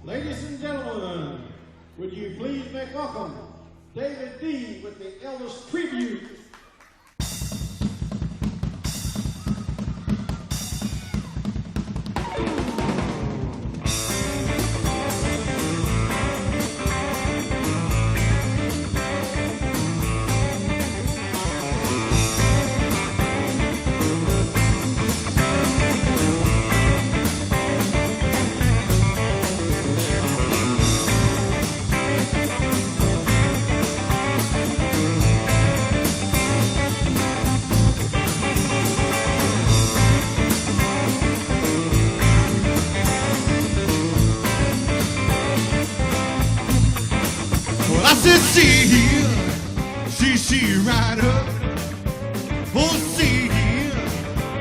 Ladies and gentlemen, would you please make welcome David D. with the Elvis Tribute. See right up, oh see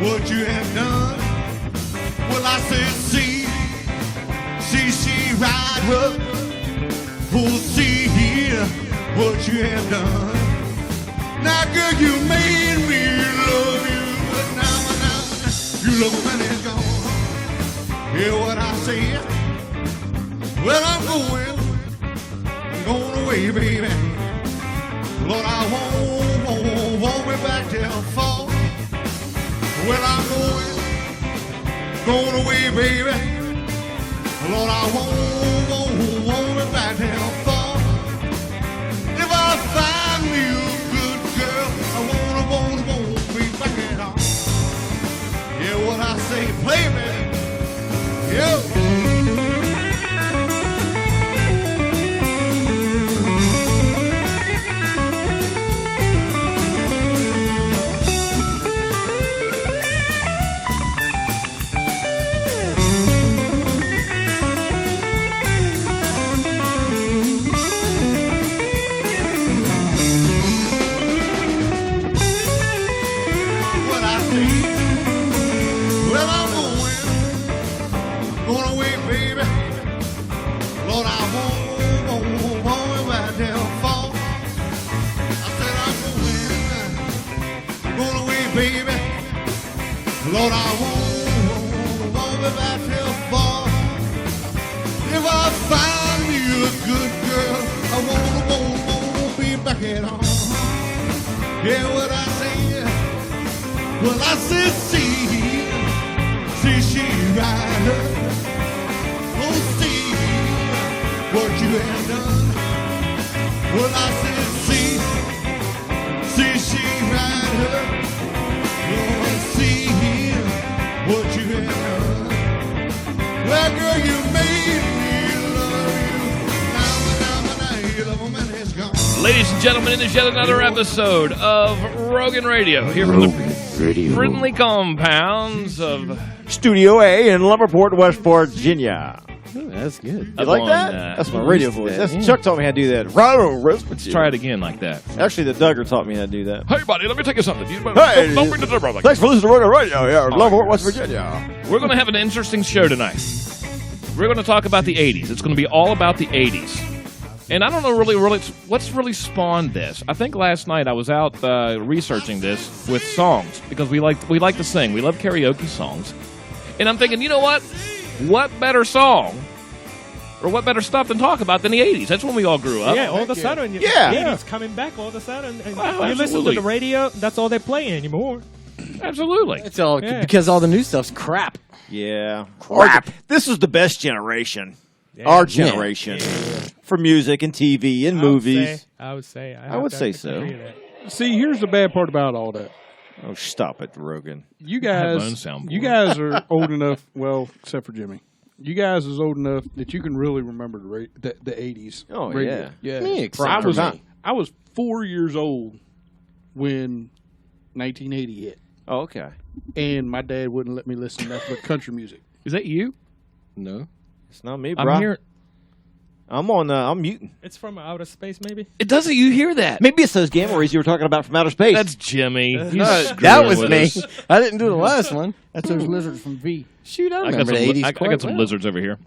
what you have done. Well, I said see right up, oh see what you have done. Now, girl, you made me love you, but now you love when it's gone. Hear what I said? Well, I'm going away, baby. Lord, I won't be back till fall. Well, I'm going away, baby. Lord, I won't be back till fall. If I find me a good girl, I won't be back at all. Yeah, what I say, play me. Yeah. Lord, I won't be back till fall. If I find me a good girl, I won't be back at all. Yeah, what I say? Well, I said see she right up. Oh, see what you have done. Well, I said see she right up. Lord, see what you have done. Well, girl, you made me love you. Now, you love him and it's gone. Ladies and gentlemen, it is yet another episode of Rogan Radio. Here from the friendly compounds of Studio A in Lumberport, West Virginia. Ooh, that's good. You like that? That's my radio voice. That's Chuck taught me how to do that. Let's try it again like that. Actually, the Duggar taught me how to do that. Hey, buddy, let me tell you something. Hey, thanks for listening to Rogan Radio here in Lumberport, West Virginia. We're going to have an interesting show tonight. We're going to talk about the 80s. It's going to be all about the 80s. And I don't know really what's really spawned this. I think last night I was out researching this with songs because we like to sing. We love karaoke songs. And I'm thinking, you know what? What better song or what better stuff than talk about than the 80s? That's when we all grew up. Yeah, all of a sudden. The 80s coming back all of a sudden. And you listen to the radio, that's all they play anymore. Absolutely. It's all because all the new stuff's crap. Yeah. Crap. This is the best generation. Yeah. Our generation. For music and TV and movies. I would say so. See, here's the bad part about all that. Oh, stop it, Rogan. You guys are old enough, well, except for Jimmy. You guys is old enough that you can really remember the 80s. Oh, radio. yeah. Me, except I was 4 years old when 1980 hit. Oh, okay. And my dad wouldn't let me listen to nothing but country music. Is that you? No. It's not me, bro. I'm here. I'm muting. It's from outer space, maybe? It doesn't. You hear that? Maybe it's those gamma rays you were talking about from outer space. That's Jimmy. That was me. I didn't do the last one. That's those lizards from V. Shoot, I got remember the 80s I got some lizards over here.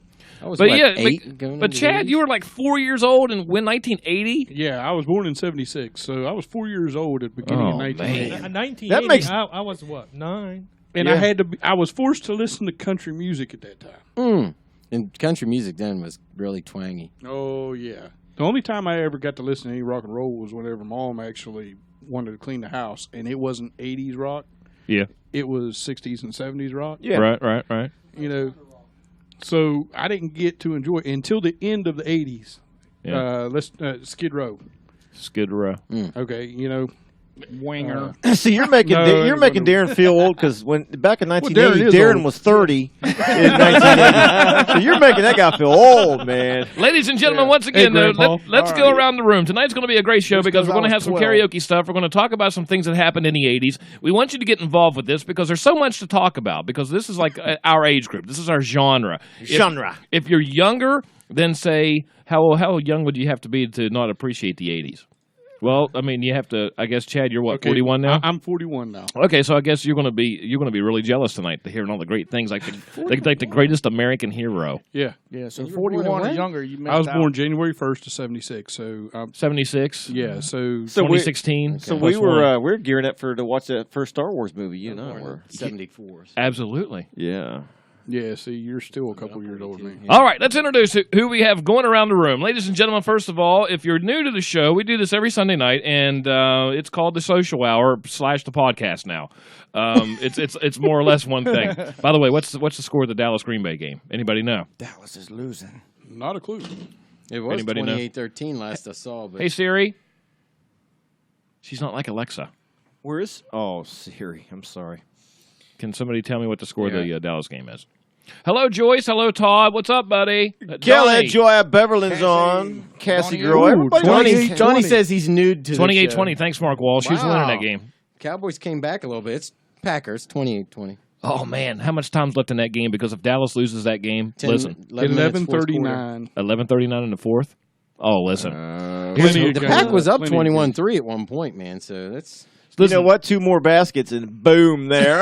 I was But like yeah, 8 going but into Chad, the you were like 4 years old and when 1980? Yeah, I was born in 76, so I was 4 years old at the beginning of 1980. 1980, That makes- I was, what, 9? And I was forced to listen to country music at that time. And country music then was really twangy. Oh, yeah. The only time I ever got to listen to any rock and roll was whenever Mom actually wanted to clean the house, and it wasn't 80s rock. Yeah. It was 60s and 70s rock. Yeah. Right. You know, so I didn't get to enjoy it until the end of the 80s. Yeah. Skid Row. Skid Row. Okay, you know, Winger. See, you're making Darren feel old because back in 1980, Darren was 30 in 1980. So you're making that guy feel old, man. Ladies and gentlemen, once again, let's go around the room. Tonight's going to be a great show because we're going to have some karaoke stuff. We're going to talk about some things that happened in the 80s. We want you to get involved with this because there's so much to talk about because this is like our age group. This is our genre. If you're younger, then say, how young would you have to be to not appreciate the 80s? Well, I mean, you have to. I guess, Chad, you're what, 41 now? I'm 41 now. Okay, so I guess you're going to be really jealous tonight to hearing all the great things, like the greatest American hero. Yeah. So 41 or younger, you missed out. I was born January 1st of 76. So 76. Yeah. So 2016. So we were gearing up to watch that first Star Wars movie. You know, We're 74. Absolutely. Yeah. Yeah, see, you're still a couple years older than me. All right, let's introduce who we have going around the room. Ladies and gentlemen, first of all, if you're new to the show, we do this every Sunday night, and it's called the Social Hour / the podcast now. It's more or less one thing. By the way, what's the score of the Dallas Green Bay game? Anybody know? Dallas is losing. Not a clue. It was Anybody 28-13 last I saw. But Hey, Siri. She's not like Alexa. Where is? Oh, Siri. I'm sorry. Can somebody tell me what the score of the Dallas game is? Hello, Joyce. Hello, Todd. What's up, buddy? Kelly, Joy Beverlin's on. Cassie Girl. Everybody. Johnny says he's nude to 28-20. Thanks, Mark Walsh. Who's winning that game? Cowboys came back a little bit. It's Packers, 28-20. Oh, man. How much time's left in that game? Because if Dallas loses that game, listen. 11:39. 11:39 in the fourth? Oh, listen. The Pack was up 21-3 at one point, man. So that's... You know what? 2 more baskets and boom there.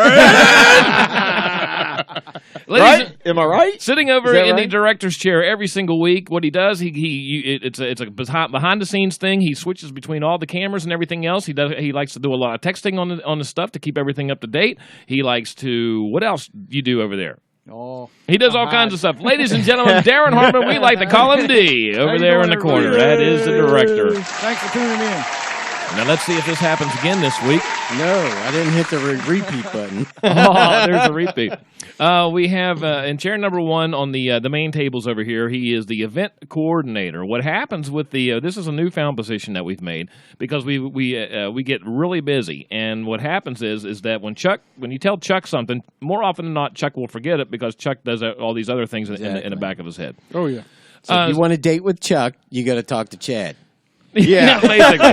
Right? Am I right? Sitting over in the director's chair every single week, what he does, it's a behind the scenes thing. He switches between all the cameras and everything else. He likes to do a lot of texting on the stuff to keep everything up to date. He likes to, what else you do over there? Oh, he does all kinds of stuff. Ladies and gentlemen, Darren Hartman, we like to call him D, over there in the corner. That is the director. Thanks for tuning in. Now, let's see if this happens again this week. No, I didn't hit the repeat button. Oh, there's a repeat. We have, in chair number 1 on the main tables over here, he is the event coordinator. What happens with this is a newfound position that we've made because we get really busy. And what happens is that when you tell Chuck something, more often than not, Chuck will forget it because Chuck does all these other things in the back of his head. Oh, yeah. So if you want to date with Chuck, you got to talk to Chad. Yeah, basically.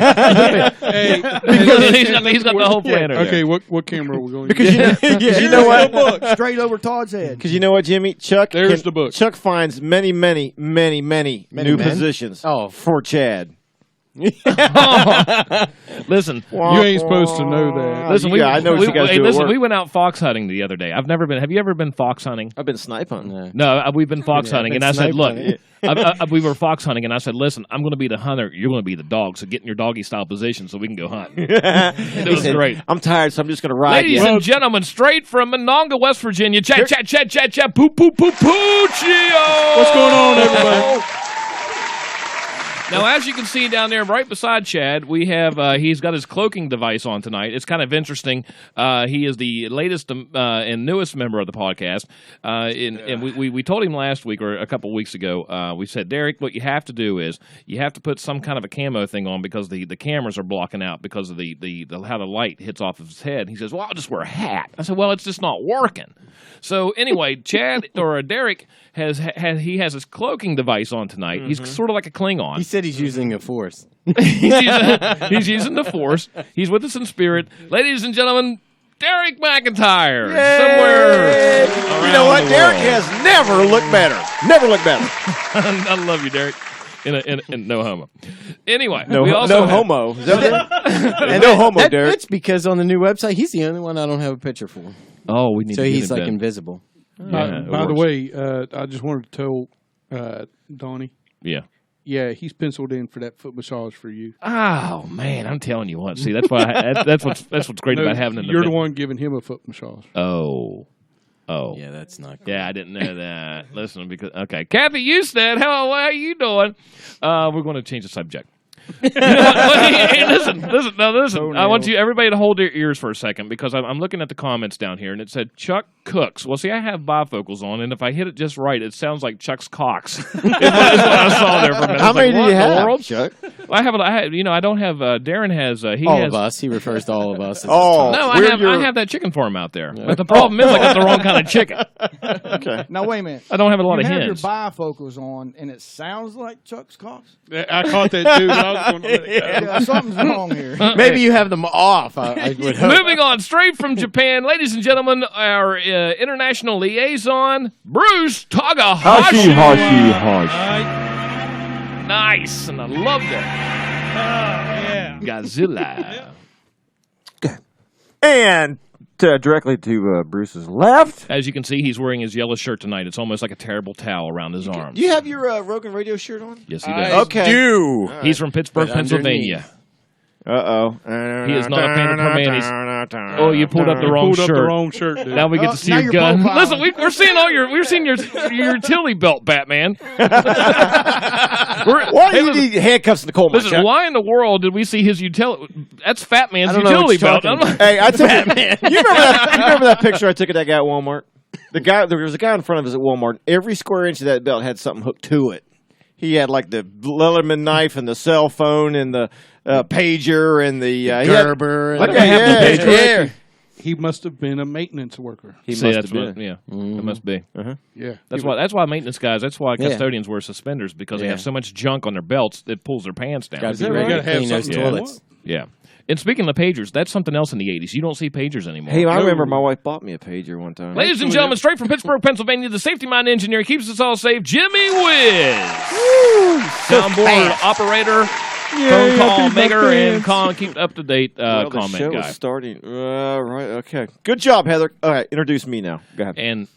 Because he's got the whole plan. Okay, what camera are we going to Because you know what? Book straight over Todd's head. Because you know what, Jimmy? There's the book. Chuck finds many new positions for Chad. Listen, you ain't supposed to know that. Listen, I know what you guys do. Listen, we went out fox hunting the other day. Have you ever been fox hunting? I've been snipe hunting. No, we've been fox hunting, and I said, look, we were fox hunting, and I said, listen, I'm going to be the hunter, you're going to be the dog, so get in your doggy style position so we can go hunt. It was great. I'm tired, so I'm just going to ride. Ladies and gentlemen, straight from Monongah, West Virginia, chat, poo, poo, poo, poo-chio. What's going on, everybody? Now, as you can see down there right beside Chad, we have he's got his cloaking device on tonight. It's kind of interesting. He is the latest and newest member of the podcast. And we told him last week or a couple of weeks ago, we said, Derek, what you have to do is you have to put some kind of a camo thing on because the cameras are blocking out because of how the light hits off of his head. He says, well, I'll just wear a hat. I said, well, it's just not working. So anyway, Chad or Derek has his cloaking device on tonight. Mm-hmm. He's sort of like a Klingon. He said he's using a force. he's using the force. He's with us in spirit. Ladies and gentlemen, Derek McIntyre. Yay! Somewhere you know what? Derek has never looked better. Never looked better. I love you, Derek. In no homo. Anyway, no homo. Is that no homo, Derek. That's because on the new website, he's the only one I don't have a picture for. Oh, we need. So to he's like invisible. Yeah, by the way, I just wanted to tell Donnie. Yeah. Yeah, he's penciled in for that foot massage for you. Oh man, I'm telling you what. See, that's why that's what's great about having an You're event. the one giving him a foot massage. Oh. Oh. Yeah, that's not good. Yeah, I didn't know that. Listen, because okay, Kathy Husted, how are you doing? We're going to change the subject. You know hey, listen. I want everybody to hold their ears for a second because I'm looking at the comments down here, and it said Chuck Cooks. Well, see, I have bifocals on, and if I hit it just right, it sounds like Chuck's Cox. is what I saw there for a minute. How many do you have, world? Chuck? Well, I don't have. Darren has. He all has, of us. He refers to all of us. Oh, no, I have that chicken farm out there. But the problem is I got the wrong kind of chicken. Okay. Now wait a minute. I don't have a lot you of have hens. your bifocals on, and it sounds like Chuck's Cox. I caught that too. I was going to let it go. Yeah, something's wrong here. Maybe you have them off. I would hope. Moving on, straight from Japan, ladies and gentlemen, our international liaison, Bruce Tagahashi. Nice, and I loved it. Yeah. Godzilla. And directly to Bruce's left. As you can see, he's wearing his yellow shirt tonight. It's almost like a terrible towel around his arms. Do you have your Rogan Radio shirt on? Yes, he does. Okay. Do. He's from Pittsburgh, But Pennsylvania. Uh-oh. He is not a fan of Permanis. Oh, you pulled up the wrong Pulled shirt. up the wrong shirt, dude. Now we get to see now your you're gun. profiling. Listen, we're seeing your utility belt, Batman. Why do you need handcuffs in the coal mine, Listen, Chuck? why in the world did we see his utility? That's Fat Man's I don't know what utility you're belt. talking about. Hey, I took you remember that picture I took of that guy at Walmart? There was a guy in front of us at Walmart. Every square inch of that belt had something hooked to it. He had like the Lillerman knife and the cell phone and the pager and the Gerber. Yeah. He must have been a maintenance worker. He See, must that's have been. what, yeah, it must be. Yeah. That's why maintenance guys. That's why custodians wear suspenders because they Yeah. have so much junk on their belts that pulls their pants down. Gotta be that ready right? to clean those Gotta have something toilets. Yeah. And speaking of pagers, that's something else in the 80s. You don't see pagers anymore. Hey, I remember my wife bought me a pager one time. Ladies and gentlemen, straight from Pittsburgh, Pennsylvania, the safety mind engineer who keeps us all safe, Jimmy Wiz. Soundboard operator, phone call maker, and keep up to date The comment show guy. is starting. Right. Okay. Good job, Heather. All right. Introduce me now. Go ahead. And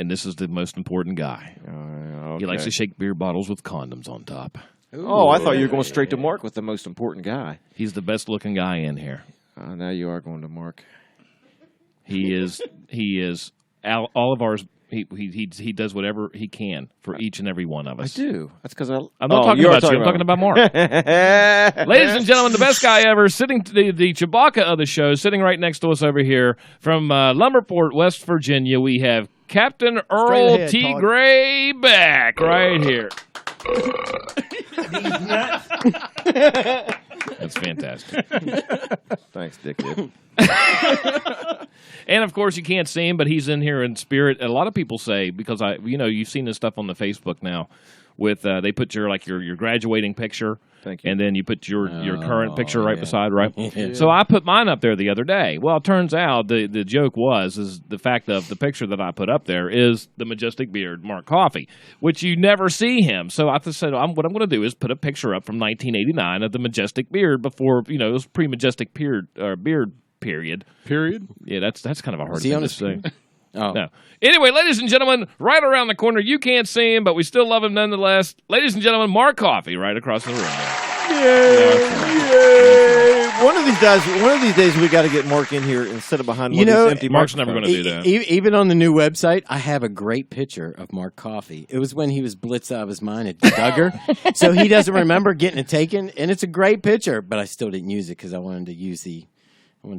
this is the most important guy. Okay. He likes to shake beer bottles with condoms on top. Oh, I thought you were going straight to Mark with the most important guy. He's the best looking guy in here. Now you are going to Mark. He is all of ours. He does whatever he can for each and every one of I us. do. That's because I'm not talking about you. I'm talking about Mark. Ladies and gentlemen, the best guy ever, sitting the Chewbacca of the show, sitting right next to us over here from Lumberport, West Virginia. We have Captain Earl ahead, T. Todd. Gray back right here. That's fantastic. Thanks, Dick. And of course, you can't see him, but he's in here in spirit. A lot of people say, because you've seen this stuff on the Facebook now, with they put your graduating picture, Thank you. and then you put your current picture right yeah. beside, right? Yeah. So I put mine up there the other day. Well, it turns out the joke is the fact of the picture that I put up there is the majestic beard, Mark Coffey, which you never see him. So I said, what I'm going to do is put a picture up from 1989 of the majestic beard before it was pre-majestic beard period. Period. Yeah, that's kind of a hard Is he thing on to his say. Oh. No. Anyway, ladies and gentlemen, right around the corner, you can't see him, but we still love him nonetheless. Ladies and gentlemen, Mark Coffey, right across the room. Yay! One of these days, we got to get Mark in here instead of behind one of these empty Mark's never going to do that. Even on the new website, I have a great picture of Mark Coffey. It was when he was blitzed out of his mind at Duggar, so he doesn't remember getting it taken, and it's a great picture, but I still didn't use it because I wanted to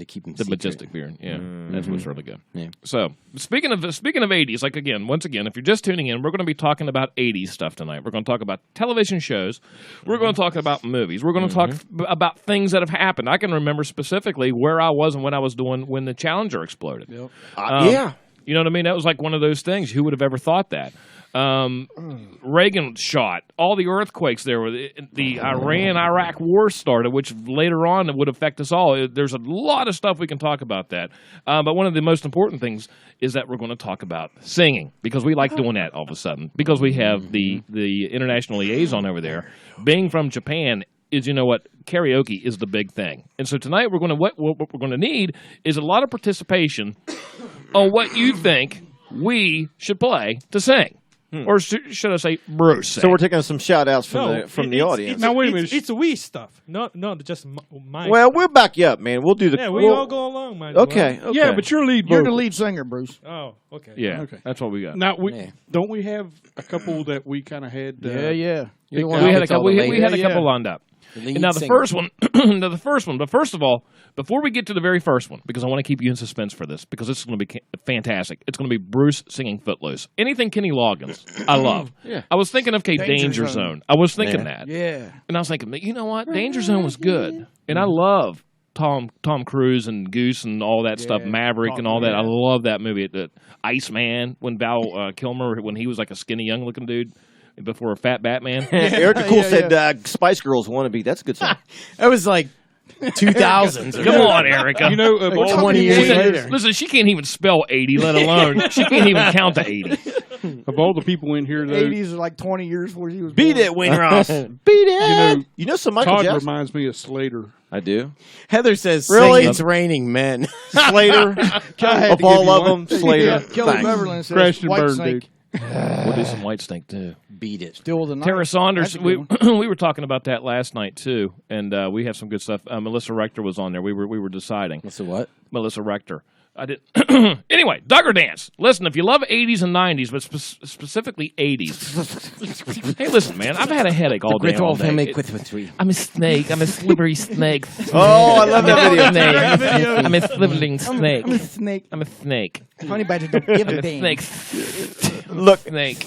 keep him The secret. majestic beard. Yeah, that's what's really good. Yeah. So, speaking of 80s, once again, if you're just tuning in, we're going to be talking about 80s stuff tonight. We're going to talk about television shows. We're going to talk about movies. We're going to talk about things that have happened. I can remember specifically where I was and what I was doing when the Challenger exploded. Yeah. You know what I mean? That was like one of those things. Who would have ever thought that? Reagan shot. All the earthquakes there. The Iran-Iraq war started, which later on would affect us all. There's a lot of stuff we can talk about that. But one of the most important things is that we're going to talk about singing, because we like doing that all of a sudden. Because we have the international liaison over there. Being from Japan is, karaoke is the big thing. And so tonight what we're going to need is a lot of participation on what you think we should play to sing. Or should I say Bruce? So we're taking some shout-outs from the audience. Now, wait a minute. It's we stuff, not just my Well, stuff. we'll back you up, man. We'll do the... Yeah, we all go along, man. Okay. Yeah, but you're You're the vocal. lead singer, Bruce. Oh, okay. Yeah, Okay. that's what we got. Now, don't we have a couple that we kind of had? Yeah. You're the We one had who a gets all couple. the We had a ladies. couple lined up. The lead And now the singer. first one. But first of all, before we get to the very first one, because I want to keep you in suspense for this, because this is going to be fantastic. It's going to be Bruce singing Footloose. Anything Kenny Loggins, I love. I was thinking of Danger Zone. I was thinking that. Yeah. And I was thinking, you know what? Danger Zone was good. And I love Tom Cruise and Goose and all that stuff, Maverick and all that. I love that movie. The Iceman, when Val Kilmer, when he was like a skinny young looking dude before a fat Batman. Erica Cool said Spice Girls Wannabe. That's a good song. That was like 2000s. Come on, Erica. You know, Like 20 years later. Listen, she can't even spell 80, let alone she can't even count to 80. of all the people in here, though, 80s are like 20 years before he was Beat born. it, Wayne Ross. Beat it. You know some Michael Todd Jackson? reminds me of Slater. I do. Heather says, Really? "Sing, it's raining men." Slater. Of all of them, Slater. Kelly Thanks. Beverland says Crashed and White burned, Snake. dude. We'll do some White Snake, too. Beat it. Still the night. Tara Saunders, That's a good we were talking about that last night, too, and we have some good stuff. Melissa Rector was on there. We were deciding. What's the what? Melissa Rector. I did. Anyway, Duggar Dance. Listen, if you love 80s and 90s, but specifically 80s. Hey, listen, man, I've had a headache all day. All day. I'm a snake. I'm a slippery snake. Oh, I love that video. Snake. I'm a slithering snake. I'm a snake. I'm a snake. Honey badger don't give I'm a a damn. snake. Look, Snake.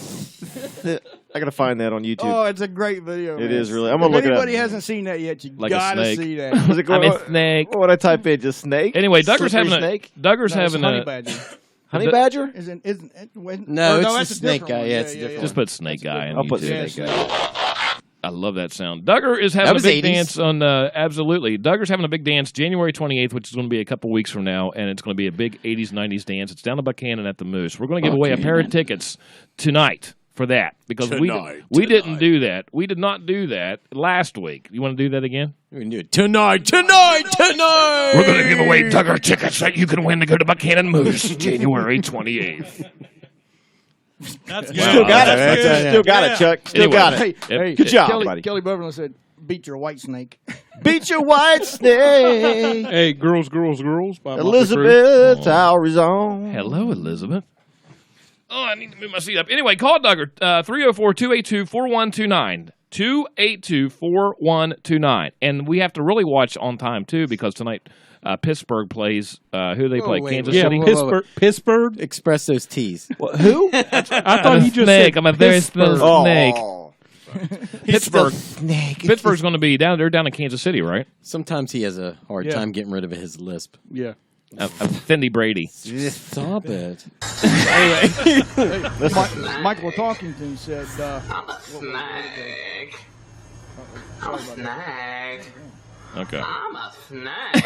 I gotta find that on YouTube. Oh, it's a great video. It man. is really. I'm gonna look If it up. anybody hasn't seen that yet, you Like a gotta snake. see that. Is it going, I'm a snake. What would I type in? Just snake? Anyway, Duggar's Slippery having a snake? Duggar's No, it's having honey a badger. Honey badger? Isn't it? No, it's that's the a snake different guy. one. Yeah, it's a different just put snake guy in I'll put YouTube. snake guy. I love that sound. Duggar is having That a was big 80s. dance on absolutely. Duggar's having a big dance January 28th, which is going to be a couple weeks from now, and it's going to be a big 80s 90s dance. It's down in Buchanan at the Moose. We're going to give away a pair of tickets tonight for that because we didn't do that. We did not do that last week. You want to do that again? We can do it tonight. We're going to give away Duggar tickets that you can win to go to Buchanan Moose January 28th. That's good. Still got it. That's good. Still got it, Chuck. Still Anyway. got it. Hey, hey, Good job, Kelly, buddy. Kelly Beverland said, "Beat your white snake." Beat your white snake. Hey, girls, girls, girls. By Motley Crue. Elizabeth Aurizon. Hello, Elizabeth. Oh, I need to move my seat up. Anyway, call Duggar, 304-282-4129. 282-4129. And we have to really watch on time, too, because tonight Pittsburgh plays, who do they play? wait, Kansas Yeah, City? Pittsburgh. Express those T's. Who? I thought he just snake. said I'm a very Pittsburgh. small snake. Oh. Pittsburgh. Pittsburgh's going to be down. They're down in Kansas City, right? Sometimes he has a hard time getting rid of his lisp. Yeah. Cindy Brady. Stop it. Michael Talkington said, I'm a snake. I'm a snake. Okay. I'm a snake.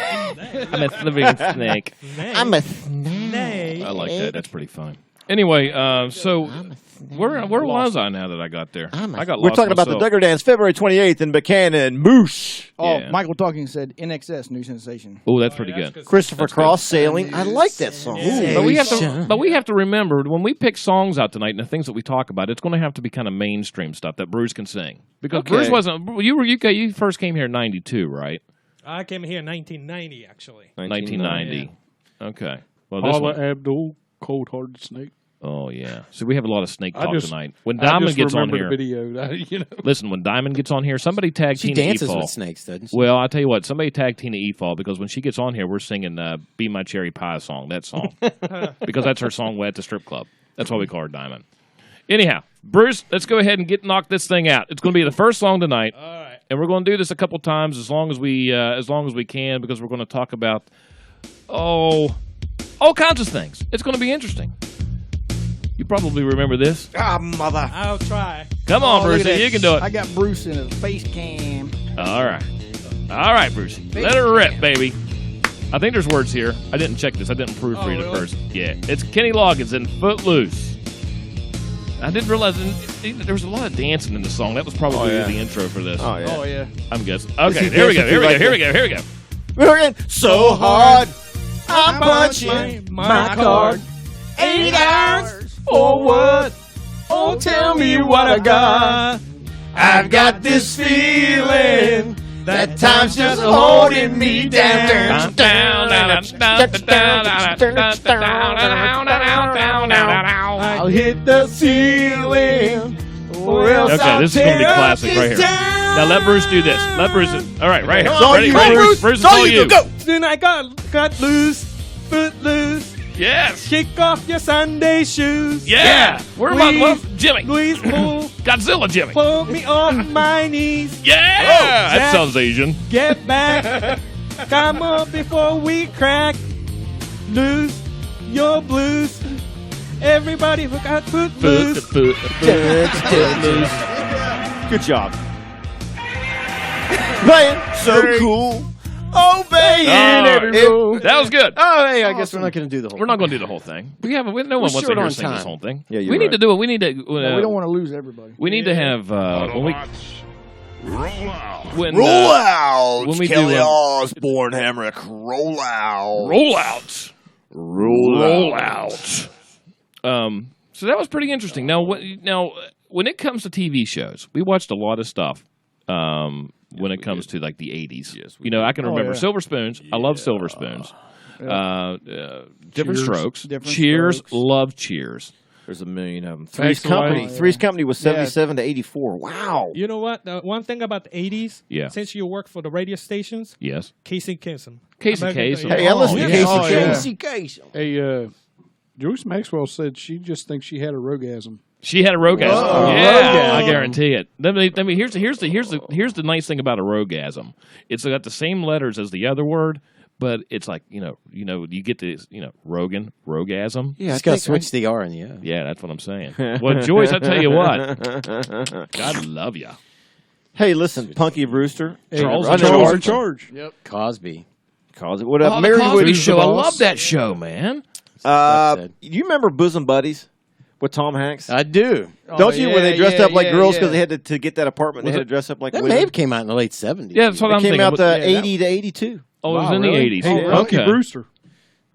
I'm a slithering snake. I'm a Nay. I like that. That's pretty fun. Anyway, so where was I now that I got there? I got We're lost talking about the myself. Duggar Dance, February 28th in Buchanan. Moose. "Oh, Yeah. Michael Talking said, NXS new sensation." Oh, that's pretty good. Christopher Cross sailing. I like that song. But we have to remember when we pick songs out tonight and the things that we talk about, it's going to have to be kind of mainstream stuff that Bruce can sing because Okay. Bruce wasn't. You first came here in '92, right? I came here in 1990, actually. 1990. Okay. Well, this Paula one. Abdul, Cold Hearted Snake. Oh yeah. So we have a lot of snake I talk just- tonight. When I Diamond just gets on remember here, the video. You know. listen. When Diamond gets on here, somebody tag She Tina dances Efall. with snakes, doesn't she? Well, I'll tell you what. Somebody tag Tina Efall because when she gets on here, we're singing "Be My Cherry Pie" song. That song because that's her song at the strip club. That's why we call her Diamond. Anyhow, Bruce, let's go ahead and knock this thing out. It's going to be the first song tonight. All right. And we're going to do this a couple times as long as we can because we're going to talk about all kinds of things. It's going to be interesting. You probably remember this. Ah, mother. I'll try. Come on, Oh, look at Brucey, that. you can do it. I got Bruce in his face cam. All right, Brucey, let it rip, baby. I think there's words here. I didn't check this. I didn't proofread it really? first. Yeah, it's Kenny Loggins in Footloose. I didn't realize there was a lot of dancing in the song. That was probably the intro for this. Oh, yeah. Oh, yeah. I'm guessing. Okay, here we go. Here we go. We're in so hard. I'm punching my card. $80 for what? Oh, tell me what I got. I've got this feeling that time's just holding me down. I'll hit the ceiling. Okay, this is going to be classic right here. Now let Bruce do this. Let Bruce. All right, right here. Ready, Bruce? Bruce, it's all you. Go. Then I got loose, foot loose. Yes. Kick off your Sunday shoes. Yeah. Where am I? Jimmy. Squeeze, pull, Godzilla Jimmy. pull me off my knees. Yeah. That Jack. sounds Asian. Get back. Come on before we crack. Lose your blues. Everybody who got foot loose. Good job. Playing so cool. Obeying every rule. That was good. Oh, hey, I guess we're not going to do the whole We're not going to do the whole thing. No one We're wants to short hear on sing this time. whole thing. Yeah, you're we need right. to do it. We need to. we don't want to lose everybody. We need to have when we Roll out. when Roll out. when we Kelly do, Osbourne, Hamrick. Roll out. rollouts. Rollouts. So that was pretty interesting. Now, when it comes to TV shows, we watched a lot of stuff. When it comes to like the 80s, yes, I can remember Silver Spoons. I love Silver Spoons. Different Strokes. Cheers. Strokes. Love Cheers. There's a million of them. Three's Company. Three's Company was 77 to 84. Wow. You know what? One thing about the 80s, Yeah. since you work for the radio stations, Yes. Casey Kasem. Casey American- Kasem. Hey, I listen to yeah. Casey Kasem. Hey, Joyce Maxwell said she just thinks she had a rogasm. She had a rogasm. Oh, Yeah, rogasm. I guarantee it. Here's the nice thing about a rogasm. It's got the same letters as the other word, but it's like you get this rogasm. Yeah, Just got to switch the R in the O. Yeah, that's what I'm saying. Well, Joyce, I tell you what, God love you. Hey, listen, Punky Brewster. Charles in charge. Yep. Cosby. Cosby. What up? Oh, the Mary Cosby Wood- Show. I love that show, man. You remember Bosom Buddies with Tom Hanks? I do. Don't you? When they dressed up like girls because yeah. they had to get that apartment, they had to dress up like That women. may have came out in the late 70s. Yeah, that's what It I'm came thinking. out But- 80 to 82. Oh, it was Wow, in really? the 80s. Hey, Punky Okay. Brewster.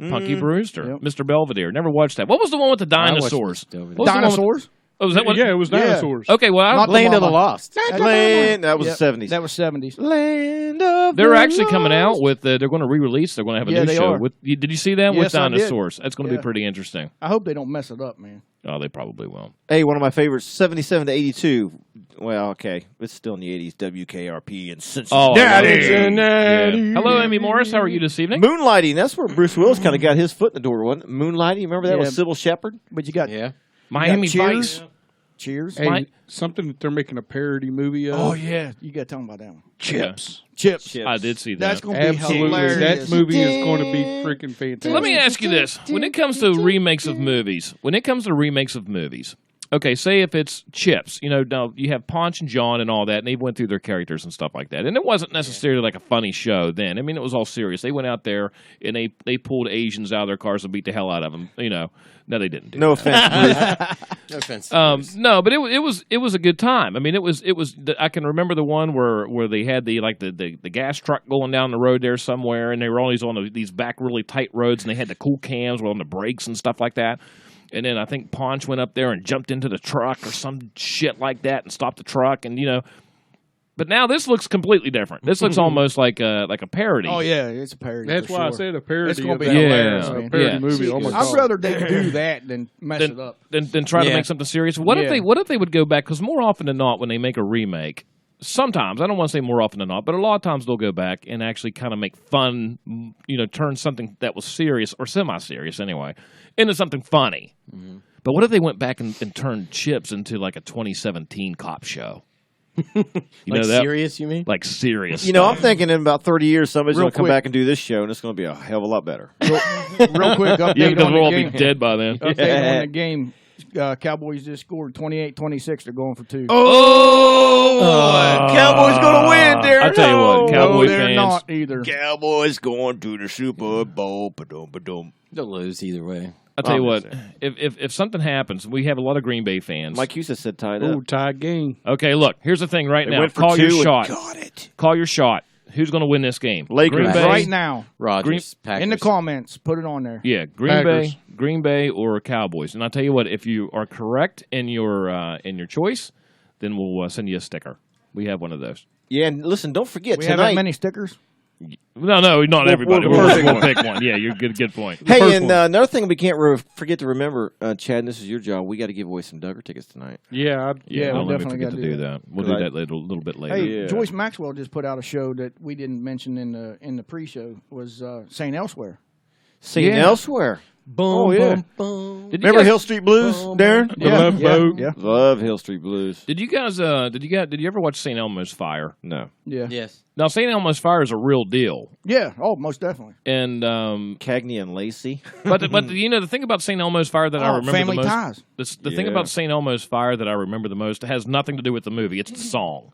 Punky Brewster. Yep. Mr. Belvedere. Never watched that. What was the one with the I watched dinosaurs? Mr. Belvedere. What was the one with- Dinosaurs? Oh, was that one? Yeah, it was dinosaurs. Okay, well, Not Land of the Mama. Lost. Land, that was Yep. the 70s. That was 70s. Land of they're the actually coming out Lost. with. They're going to re-release. They're going to have a Yeah, new they show. are. Did you see that with Yes, I did. dinosaurs? That's going to be Yeah. pretty interesting. I hope they don't mess it up, man. Oh, they probably will. Hey, one of my favorites, 77 to 82. Well, okay. It's still in the 80s. WKRP in Cincinnati. Yeah. Hello, Amy Morris. How are you this evening? Moonlighting. That's where Bruce Willis kind of got his foot in the door, wasn't it? Moonlighting. Remember that Yeah. with Sybil Shepherd? But you got Yeah. Miami Cheers. Vice. Cheers. Hey, something that they're making a parody movie of. Oh yeah, you got to talk about that one. Chips. Chips. I did see that. That's going to be Absolutely. hilarious. That movie is going to be freaking fantastic. Let me ask you this: when it comes to remakes of movies, okay, say if it's Chips, now you have Ponch and John and all that, and they went through their characters and stuff like that, and it wasn't necessarily like a funny show then. I mean, it was all serious. They went out there and they pulled Asians out of their cars and beat the hell out of them. No, they didn't do No that. offense. No offense. No, but it was a good time. I mean, it was. I can remember the one where they had the gas truck going down the road there somewhere, and they were always on these back really tight roads, and they had the cool cams on the brakes and stuff like that. And then I think Ponch went up there and jumped into the truck or some shit like that and stopped the truck, and But now this looks completely different. This looks almost like a parody. Oh yeah, it's a parody. That's for why I sure. said a parody. It's gonna of be that. hilarious, A man. parody Yeah. movie. Oh my I'd God. rather they do that than mess it up. Then try to Yeah. make something serious. What if they would go back? Because more often than not, when they make a remake, sometimes, I don't want to say more often than not, but a lot of times they'll go back and actually kind of make fun, turn something that was serious or semi-serious anyway into something funny. Mm-hmm. But what if they went back and turned Chips into like a 2017 cop show? Like that? serious, you mean? Like serious. I'm stuff. thinking in about 30 years, somebody's Real going to come quick. back and do this show, and it's going to be a hell of a lot better. Real quick update Yeah, because on we'll the all game. be dead by then. Update on the game. Cowboys just scored 28-26. They're going for 2. Cowboys going to win, Darren. I'll tell you what, Cowboy no, they're fans. not either. Cowboys going to the Super Bowl. Ba-dum, ba-dum. They'll lose either way. I'll tell you what, if something happens, we have a lot of Green Bay fans. Mike Hughes said tied Oh, up. tie game. Okay, look, here's the thing right They now. went for Call your 2 and shot. got it. Call your shot. Who's going to win this game? Lakers. Green Bay, Right now, Rogers, Packers. in the comments, put it on there. Yeah, Green Bay, or Cowboys. And I'll tell you what, if you are correct in your choice, then we'll send you a sticker. We have one of those. Yeah, and listen, don't forget We tonight. have that many stickers. No, not everybody. We'll pick one. Yeah, you're good point. Hey, and another thing we can't forget to remember, Chad, and this is your job. We got to give away some Duggar tickets tonight. Yeah, Yeah, don't we let me definitely forget gotta to do do that. We'll do that a little bit later. Hey, Joyce Maxwell just put out a show that we didn't mention in the pre-show. Was St. Elsewhere. Seen elsewhere. Boom, yeah. boom, boom. Remember Hill Street Blues, Darren? The Love Boat. Yeah. Love Hill Street Blues. Did you guys? Did you ever watch St. Elmo's Fire? No. Yeah. Yes. Now, St. Elmo's Fire is a real deal, Yeah. Oh, most definitely. and Cagney and Lacey. but the thing about St. Elmo's Fire that I remember Family the most, Ties. the thing Yeah. about St. Elmo's Fire that I remember the most has nothing to do with the movie. It's the song.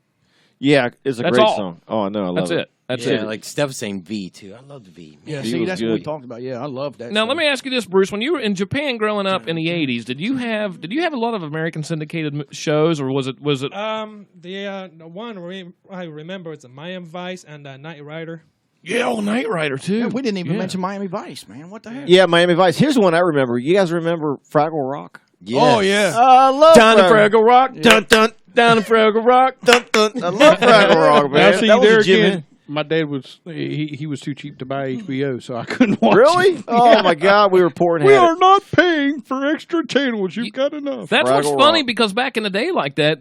Yeah, it's a That's great all. song. Oh, I know. I love That's it. it. That's Yeah, it. like Steph was saying V too. I love the V. Yeah. He See, was that's what we good. talked about. Yeah, I love that. Now, show. let me ask you this, Bruce. When you were in Japan growing up in the '80s, did you have a lot of American syndicated shows, or was it? The one I remember is Miami Vice and Knight Rider. Yeah, Knight Rider too. Yeah, we didn't even mention Miami Vice, man. What the heck? Yeah, Miami Vice. Here's one I remember. You guys remember Fraggle Rock? Yes. Oh yeah. I love Down to Fraggle Rock. Dun, dun, Down to Fraggle Rock. dun, dun. I love Fraggle Rock, man. Now, see, That was there a Jim again, my dad was he was too cheap to buy HBO, so I couldn't watch Really? it. Oh, my God. We were poor and We had are it. not paying for extra channels. You've got enough. That's what's Fraggle funny Rock. because back in the day like that,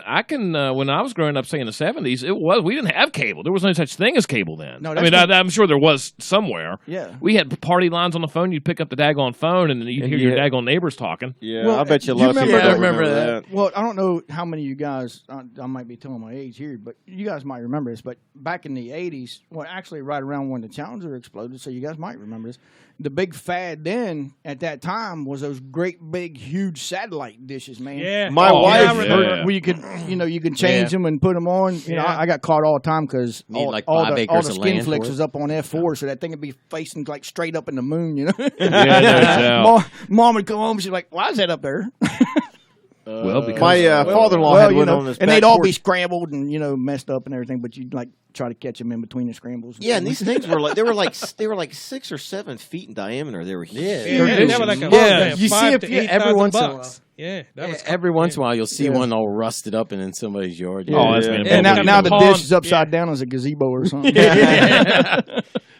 I can when I was growing up, say in the '70s, we didn't have cable. There was no such thing as cable then. No, I mean, I'm sure there was somewhere. Yeah. We had party lines on the phone. You'd pick up the daggone phone, and then you'd hear your Yeah. daggone neighbors talking. Yeah, Well, I bet you a do you lot of people remember don't that? remember Remember that. Well, I don't know how many of you guys, I might be telling my age here, but you guys might remember this. But back in the 80s, well, actually right around when the Challenger exploded, so you guys might remember this, the big fad then at that time was those great big huge satellite dishes, man. Yeah. My Oh, wife, yeah, I remember. Where you could, you can change them and put them on. You know, I got caught all the time because Need all, like all 5 the acres of skin land flicks for it. was up on F4, so that thing would be facing like straight up in the moon, you know. Yeah, no doubt. Mom would come home, she'd be like, "Why is that up there?" Well, because my father-in-law had one on his and back they'd all be porch. scrambled and messed up and everything, but you'd like try to catch them in between the scrambles. Yeah, and these things were like they were like 6 or 7 feet in diameter. They were huge. Yeah, they were like a Yeah, you see $5,000 a to few every $8,000 once in a while. bucks. Yeah, that was Every once in a while, you'll see one all rusted up and in somebody's yard. Oh, that's been And probably now the pond, dish is upside down as a gazebo or something.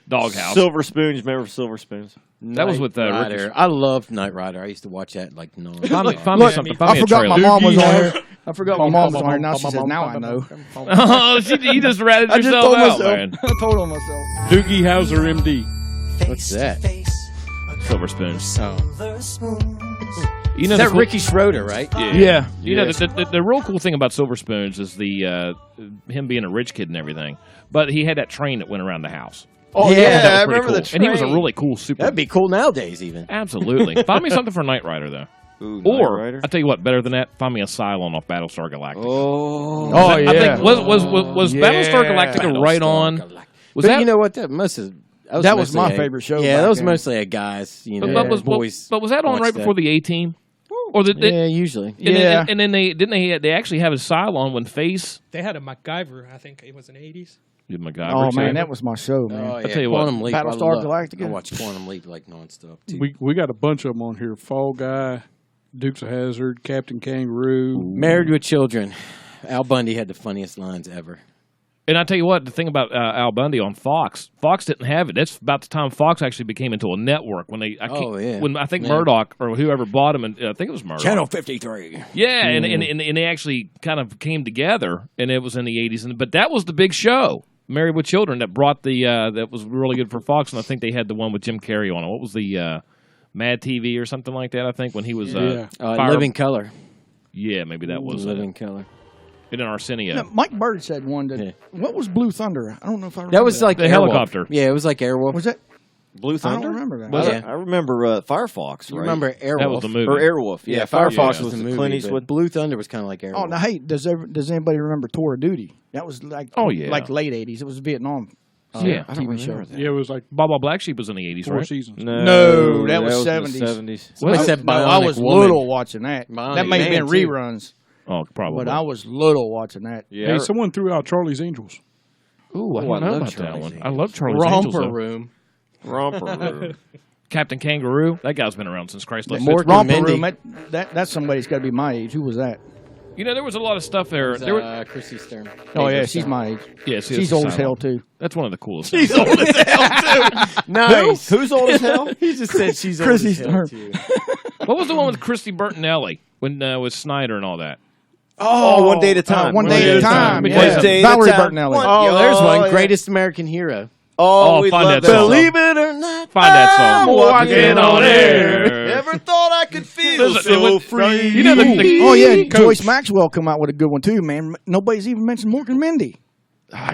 doghouse. Silver spoons. Remember silver spoons? That was with Ricky. Rider. I loved Knight Rider. I used to watch that like no. Find me something. Find I me a forgot my trailer. mom was on here. I forgot my mom was on here. Now she says, "Now I know." Oh, you just ratted I just yourself told out, myself. man. I told on myself. Doogie Howser, MD. What's that? Silver spoons. You know Is the that cool- Ricky Schroeder, right? Yeah. You know the real cool thing about Silver Spoons is the him being a rich kid and everything, but he had that train that went around the house. Oh Yeah, That was I pretty remember cool. the And he was a train. really cool super. That'd be cool nowadays, even. Absolutely. Find me something for Knight Rider though. Ooh, Or Knight Rider. I tell you what, better than that, find me a Cylon off Battlestar Galactica. Oh, Oh I yeah. think was Battlestar Galactica right on? Was but that you know what? That must have. That was mostly my favorite show Yeah, back that was then. mostly a guys. You know, but was that on watch right that. before the A-Team? Or Yeah, usually. and then they actually have a Cylon when Face They had a MacGyver. I think it was in the 80s. did MacGyver. Oh too. man, that was my show, man. Oh, yeah. tell you what, Quantum Leap. Battlestar I Galactica. watch Quantum Leap like nonstop too. We got a bunch of them on here. Fall Guy, Dukes of Hazzard, Captain Kangaroo. Married with Children. Al Bundy had the funniest lines ever. And I tell you what, the thing about Al Bundy on Fox didn't have it. That's about the time Fox actually became into a network when when I think Murdoch or whoever bought him, and I think it was Murdoch. Channel 53. Yeah, and they actually kind of came together, and it was in the 80s. But that was the big show, Married with Children, that brought that was really good for Fox. And I think they had the one with Jim Carrey on it. What was the Mad TV or something like that? I think when he was Living Color. Yeah, maybe that was it. Living Color. And then Arsenio. No, Mike Bird said one that. What was Blue Thunder? I don't know if I remember. That was like The Airwolf. helicopter. Yeah, it was like Airwolf. Was that? Blue I Thunder. don't remember that. Was it? I remember Firefox. You Right? remember Airwolf? That was the movie. Or Airwolf. Yeah, Firefox was the the movie. Clint but Eastwood. Blue Thunder was kind of like Airwolf. Oh, now hey, does anybody remember Tour of Duty? That was like like late 80s. It was Vietnam. Yeah. I don't TV show. remember that. Yeah, it was like Baba Black Sheep was in the 80s, 4 right? seasons. No, that was in the 70s. 70s. Except No, I was Woman. little watching that. Bionic That may have Man, been too. reruns, Oh, probably. but I was little watching that. Yeah. Hey, someone threw out Charlie's Angels. Ooh, I Oh, don't know love about that Charlie's one. Angels. I love Charlie's Angels. Romper though. Room. Romper Room. Captain Kangaroo. That guy's been around since Christ left. Morgan Romper Mindy. Room. That's somebody's got to be my age. Who was that? You know, there was a lot of stuff there. It was, There were, Chrissy Stern. Oh yeah, David she's Stern. my age. yeah, She's old as hell too. That's one of the coolest. She's old as hell too. Nice. Who's old as hell? He just said she's old Chrissy as hell Stern. too. What was the one with Christy Bertinelli when with Snyder and all that? Oh, One Day at a Time. One day at a time. One Yeah. day at a Valerie time. Bertinelli. Oh, there's one. yeah. Greatest American Hero. Oh, Oh, we find love that that song. Believe it or not. Find that song. I'm walking on air. Never thought I could feel Listen, so it was- free. You know the Oh yeah, Coach. Joyce Maxwell come out with a good one too, man. Nobody's even mentioned Morgan Mindy.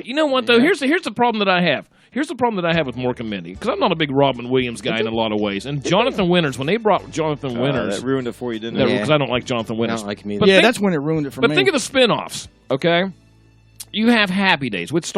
You know what though? Here's the problem that I have. Here's the problem that I have with Mork and Mindy, because I'm not a big Robin Williams guy in a lot of ways. And Jonathan Winters, when they brought Jonathan Winters, that ruined it for you, didn't because it? Yeah. I don't like Jonathan I Winters. don't like him either. But Yeah, think- that's when it ruined it for But me. think of the spin-offs, okay? You have Happy Days, which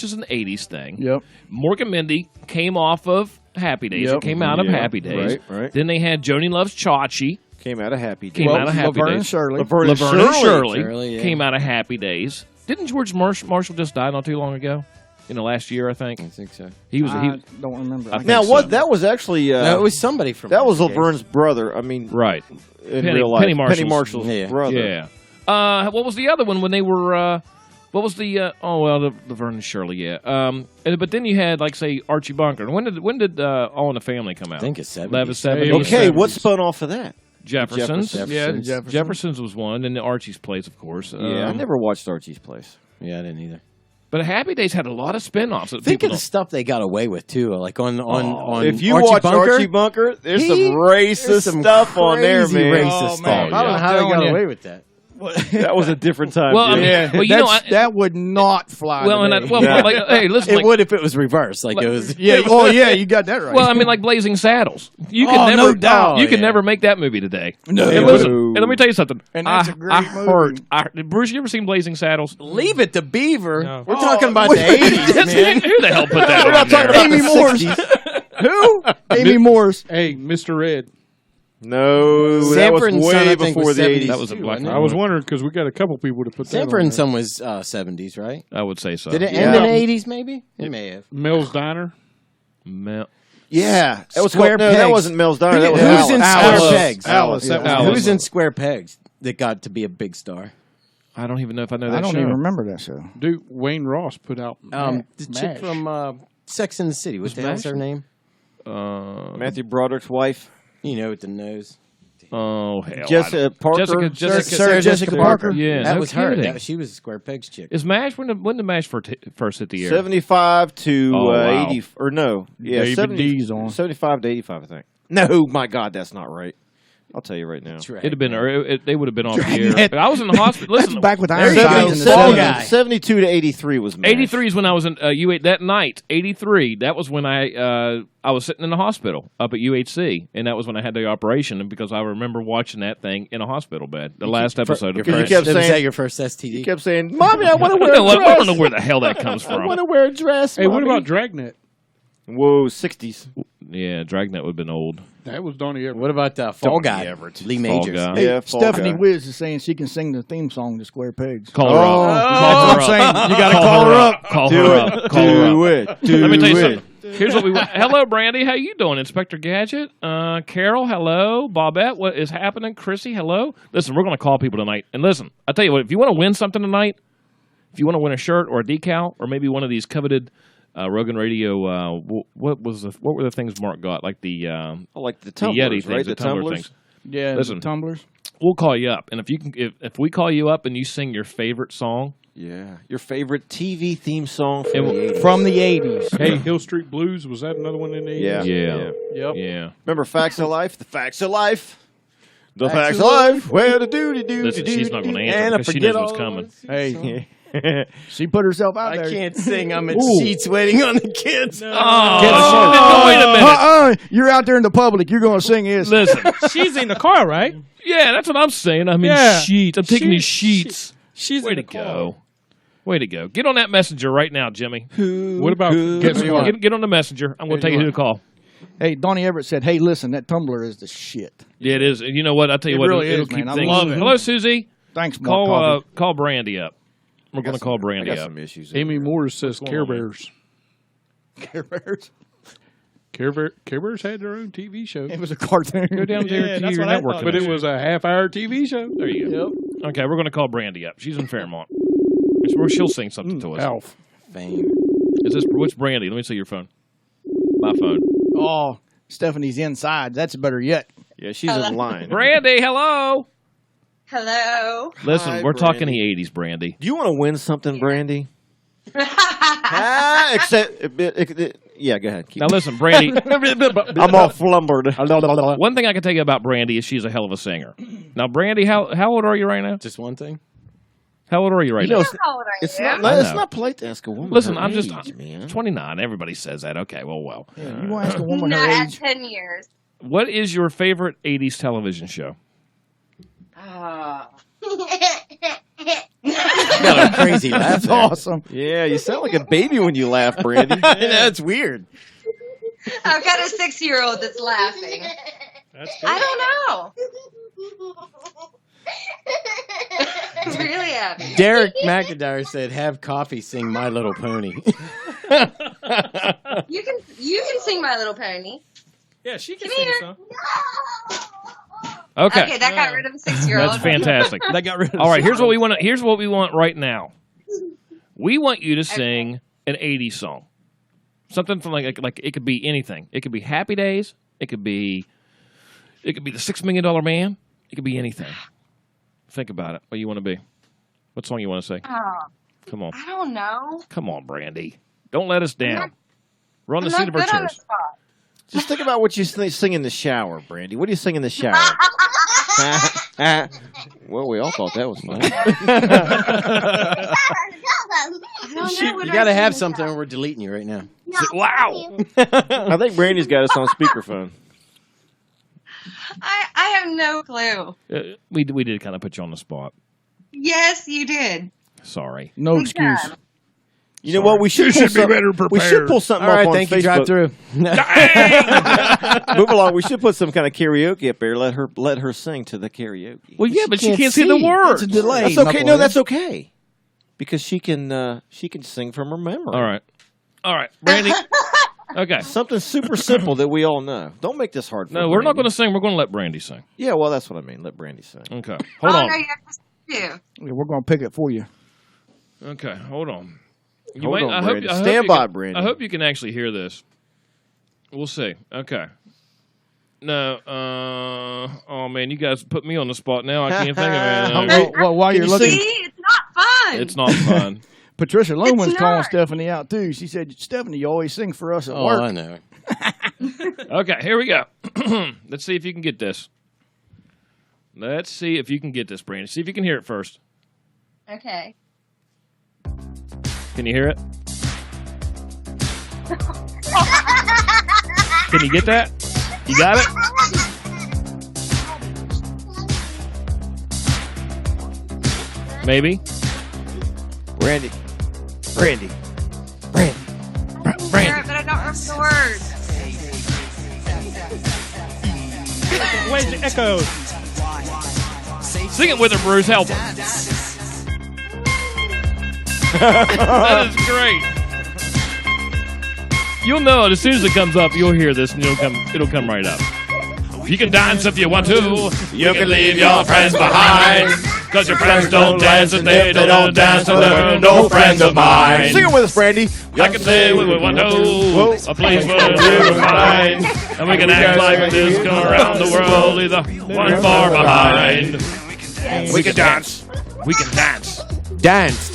is an 80s thing. Yep. Mork and Mindy came off of Happy Days. Yep. It came out of Yeah, Happy Days. right. Then they had Joni Loves Chachi. Came out of Happy Days. Came out of Happy Laverne and Days. Shirley. Laverne and Laverne and Shirley, Shirley, yeah. came out of Happy Days. Didn't George Marshall just die not too long ago? In the last year, I think. I think so. He was. I don't remember. I think Now, so. what? That was actually. No, it was somebody from. That was Happy Days. Laverne's brother. I mean, right. in Penny- real life, Penny Marshall's- Yeah. brother. Yeah. What was the other one when they were? What was the? The Laverne and Shirley. Yeah. But then you had like say Archie Bunker. When did All in the Family come out? I think it's 70s. That was 70s. Okay, what spun off of that? Jeffersons. Jeffersons. Jeffersons was one, and the Archie's Place, of course. Yeah, I never watched Archie's Place. Yeah, I didn't either. But Happy Days had a lot of spin-offs. That Think people of the stuff they got away with too, like on If you Archie watch Bunker, Archie Bunker, there's he- some racist there's some stuff on there, crazy man. Racist stuff. man. I don't know I'm how they telling got you. away with that. That was a different time. Well, I dude. mean, Yeah, well, you know, that would not fly. well, and today. hey, listen, It like, would if it was reversed, like it was. yeah. Oh yeah, you got that right. well, I mean, like Blazing Saddles. You could Oh, never, no doubt. you could Yeah. never make that movie today. No. And listen, and let me tell you something. And that's a great movie. Bruce, you ever seen Blazing Saddles? Leave it to Beaver. No. We're talking about the 80s, man. Who the hell put that We're on not talking there? about Amy the Morse. 60s. Who? Amy Morse. Hey, Mr. Red. No, that Sanford was and Son, I way think, before was the 70s 80s. That was a too, black wasn't and it? I was wondering because we got a couple people to put that Sanford on and there. Son was 70s, right? I would say so. Did it Yeah. end in the 80s? Maybe it may have. Mel's Diner. Yeah, that was Square called, no, that Pegs. wasn't Mel's Diner. That was Who's in Alice. Square Pegs? Alice. That was Alice. Who's in Square Pegs that got to be a big star? I don't even know if I know that I don't show. even remember that show. Dude, Wayne Ross put out. The chick Mash. from Sex and the City. What the hell's her name? Matthew Broderick's wife. You know, with the nose. Oh hell, Jessica Parker. Sarah Jessica Parker. Yeah, that no was her. kidding. She was a Square Pegs chick. Is MASH when did MASH first hit the air? 75 to Oh, wow. 80, or no, yeah, David 70, D's on. 75 to 85, I think. No, my God, that's not right. I'll tell you right now. That's right. It'd have been, they would have been off the air. Dragnet. I was in the hospital. Listen, Back with There Iron you go. Sides in the Fall 70s. Guy. 72 to 83 was MASH. 83 is when I was in U8 that night. 83, that was when I was sitting in the hospital up at UHC, and that was when I had the operation. And because I remember watching that thing in a hospital bed, the last episode of you Friends. kept Was saying- that your first STD? He kept saying, "Mommy, I want to You wear know a what? dress. I don't know where the hell that comes I want from. to wear a dress." Hey, what Mommy." about Dragnet? Whoa, 60s. Yeah, Dragnet would have been old. That was Donnie Everett. What about Fall Donnie Guy? Everett. Lee Fall Majors. Guy. Hey, Yeah, Fall Stephanie Guy. Wiz is saying she can sing the theme song to Square Pegs. Call her Oh, up. that's Call what her I'm saying. up. You got to Call call her her up. up. Call her up. Call her up. Do Let me tell you it. something. Here's what we want. Hello, Brandy. How you doing, Inspector Gadget? Carol, hello. Bobette, what is happening? Chrissy, hello. Listen, we're going to call people tonight. And listen, I tell you what, if you want to win something tonight, if you want to win a shirt or a decal or maybe one of these coveted Rogan Radio, what were the things Mark got? Like the like the the tumblers, Yeti things, right? the The tumbler tumblers. things. Yeah, Listen. the tumblers. We'll call you up, and if you can, if we call you up and you sing your favorite song, Yeah, your favorite TV theme song from And the 80s. From the 80s. Hey, Hill Street Blues. Was that another one in the 80s? Yeah. yeah, Yep. yeah. Remember Facts of Life? The Facts of Life. The Facts Facts of of Life. Where the doody doo Listen, she's not going to answer And I because she forget knows what's all coming. Hey, she put herself out I there. can't sing. I'm at Ooh. seats waiting on the kids. Oh, wait a minute. You're out there in the public. You're going to sing this. Listen, She's in the car, right? yeah, that's what I'm saying. I'm in Yeah. sheets. I'm taking these sheets. She's Way in to the car. go. Way to go. Get on that messenger right now, Jimmy. What about guess what? Get on the messenger. I'm going to tell you who to call. Hey, Donnie Everett said, hey, listen, that tumbler is the shit. Yeah, it is. You know what? I'll tell you It what. really it'll is, keep man. I things. love it. Hello, Susie. Thanks, Mark Call Coffey. call Brandy up. We're going to call Brandy I got up. some issues. Amy Morris says going Care on, man? Bears. Care Bears. Care Bears had their own TV show. It was a cartoon. Go down there Yeah, to that's your what I network. thought. But it was a half-hour TV show. There you go. Okay, we're going to call Brandy up. She's in Fairmont. It's where she'll sing something to us. Alf. Fame. Is this which Brandy? Let me see your phone. My phone. Oh, Stephanie's inside. That's better yet. Yeah, she's in line. Brandy, hello. Hello. Listen, Hi, we're talking Brandy. the 80s, Brandy. Do you want to win something, Brandy? Yeah, go ahead. Keep Now listen, Brandy, I'm all flumbered. one thing I can tell you about Brandy is she's a hell of a singer. Now, Brandy, how old are you right now? Just one thing. How old are you right now? How old are It's you? not. I It's know. not polite to ask a woman. Listen, her I'm just age, man. 29. Everybody says that. Okay, well. Yeah, you want to ask a woman No, her at age? 10 years. What is your favorite 80s television show? Got a crazy laugh. That's there. awesome. Yeah, you sound like a baby when you laugh, Brandy. That's weird. I've got a 6-year-old that's laughing. I don't know. I'm really happy. Derek McIntyre said, "Have coffee, sing My Little Pony." You can sing My Little Pony. Yeah, she can Come sing here. a song. Okay, Okay, that got rid of a 6-year-old. that's fantastic. That got rid of All right, the here's what we want. Here's what we want right now. We want you to sing an 80s song, something from like it could be anything. It could be Happy Days. It could be the $6 Million Man. It could be anything. Think about it. What you want to be? What song you want to sing? Oh, Come on, I don't know. come on, Brandy. Don't let us down. We're on the I'm seat not of our good on the chairs. spot. Just think about what you sing in the shower, Brandy. What do you sing in the shower? Well, we all thought that was fun. I don't know what You got to I have sing something, about. or we're deleting you right now. Wow. I think Brandy's got us on speakerphone. I have no clue. We did kind of put you on the spot. Yes, you did. Sorry. No Good excuse. job. You know what? We should pull We should pull something All right, up on thank you. Facebook. Drive through. Move along. We should put some kind of karaoke up there. Let her sing to the karaoke. Well, yeah, but she can't can't see the see. words. It's a delay. That's okay. No, knucklehead. that's okay. Because she can sing from her memory. All right, Brandy. Okay. Something super simple that we all know. Don't make this hard for No, we're not going Brandy. to sing. We're going to let Brandy sing. Yeah, well, that's what I mean. Let Brandy sing. Okay. Hold Oh, on. no, you have to do. Yeah, we're going to pick it for you. Okay, hold on. Hold on, Brandy. Stand you by, can, Brandy. I hope you can actually hear this. We'll see. Okay. No. Oh man, you guys put me on the spot now. I can't think of it. Well, while you're you looking, See, it's not fun. It's not fun. Patricia Loman's It's calling not. Stephanie out too. She said, "Stephanie, you always sing for us at Oh, work." I know. Okay, here we go. Let's see if you can get this. Let's see if you can get this, Brandy. See if you can hear it first. Okay. Can you hear it? Can you get that? You got it? Maybe. Brandy. Brandy. Hear it, but I don't remember the words. Where's the echoes? Sing it with her, Bruce. Help her. That is great. You'll know it as soon as it comes up. You'll hear this, and it'll come right up. You can dance if you want to. You can leave your friends behind. Cause your friends don't dance and they don't dance and they're no friends of mine. Sing it with us, Brandy. I can say we want to. A place for a mind. And we can act like this, go around the world, either one far behind. We can dance. We can dance. Dance.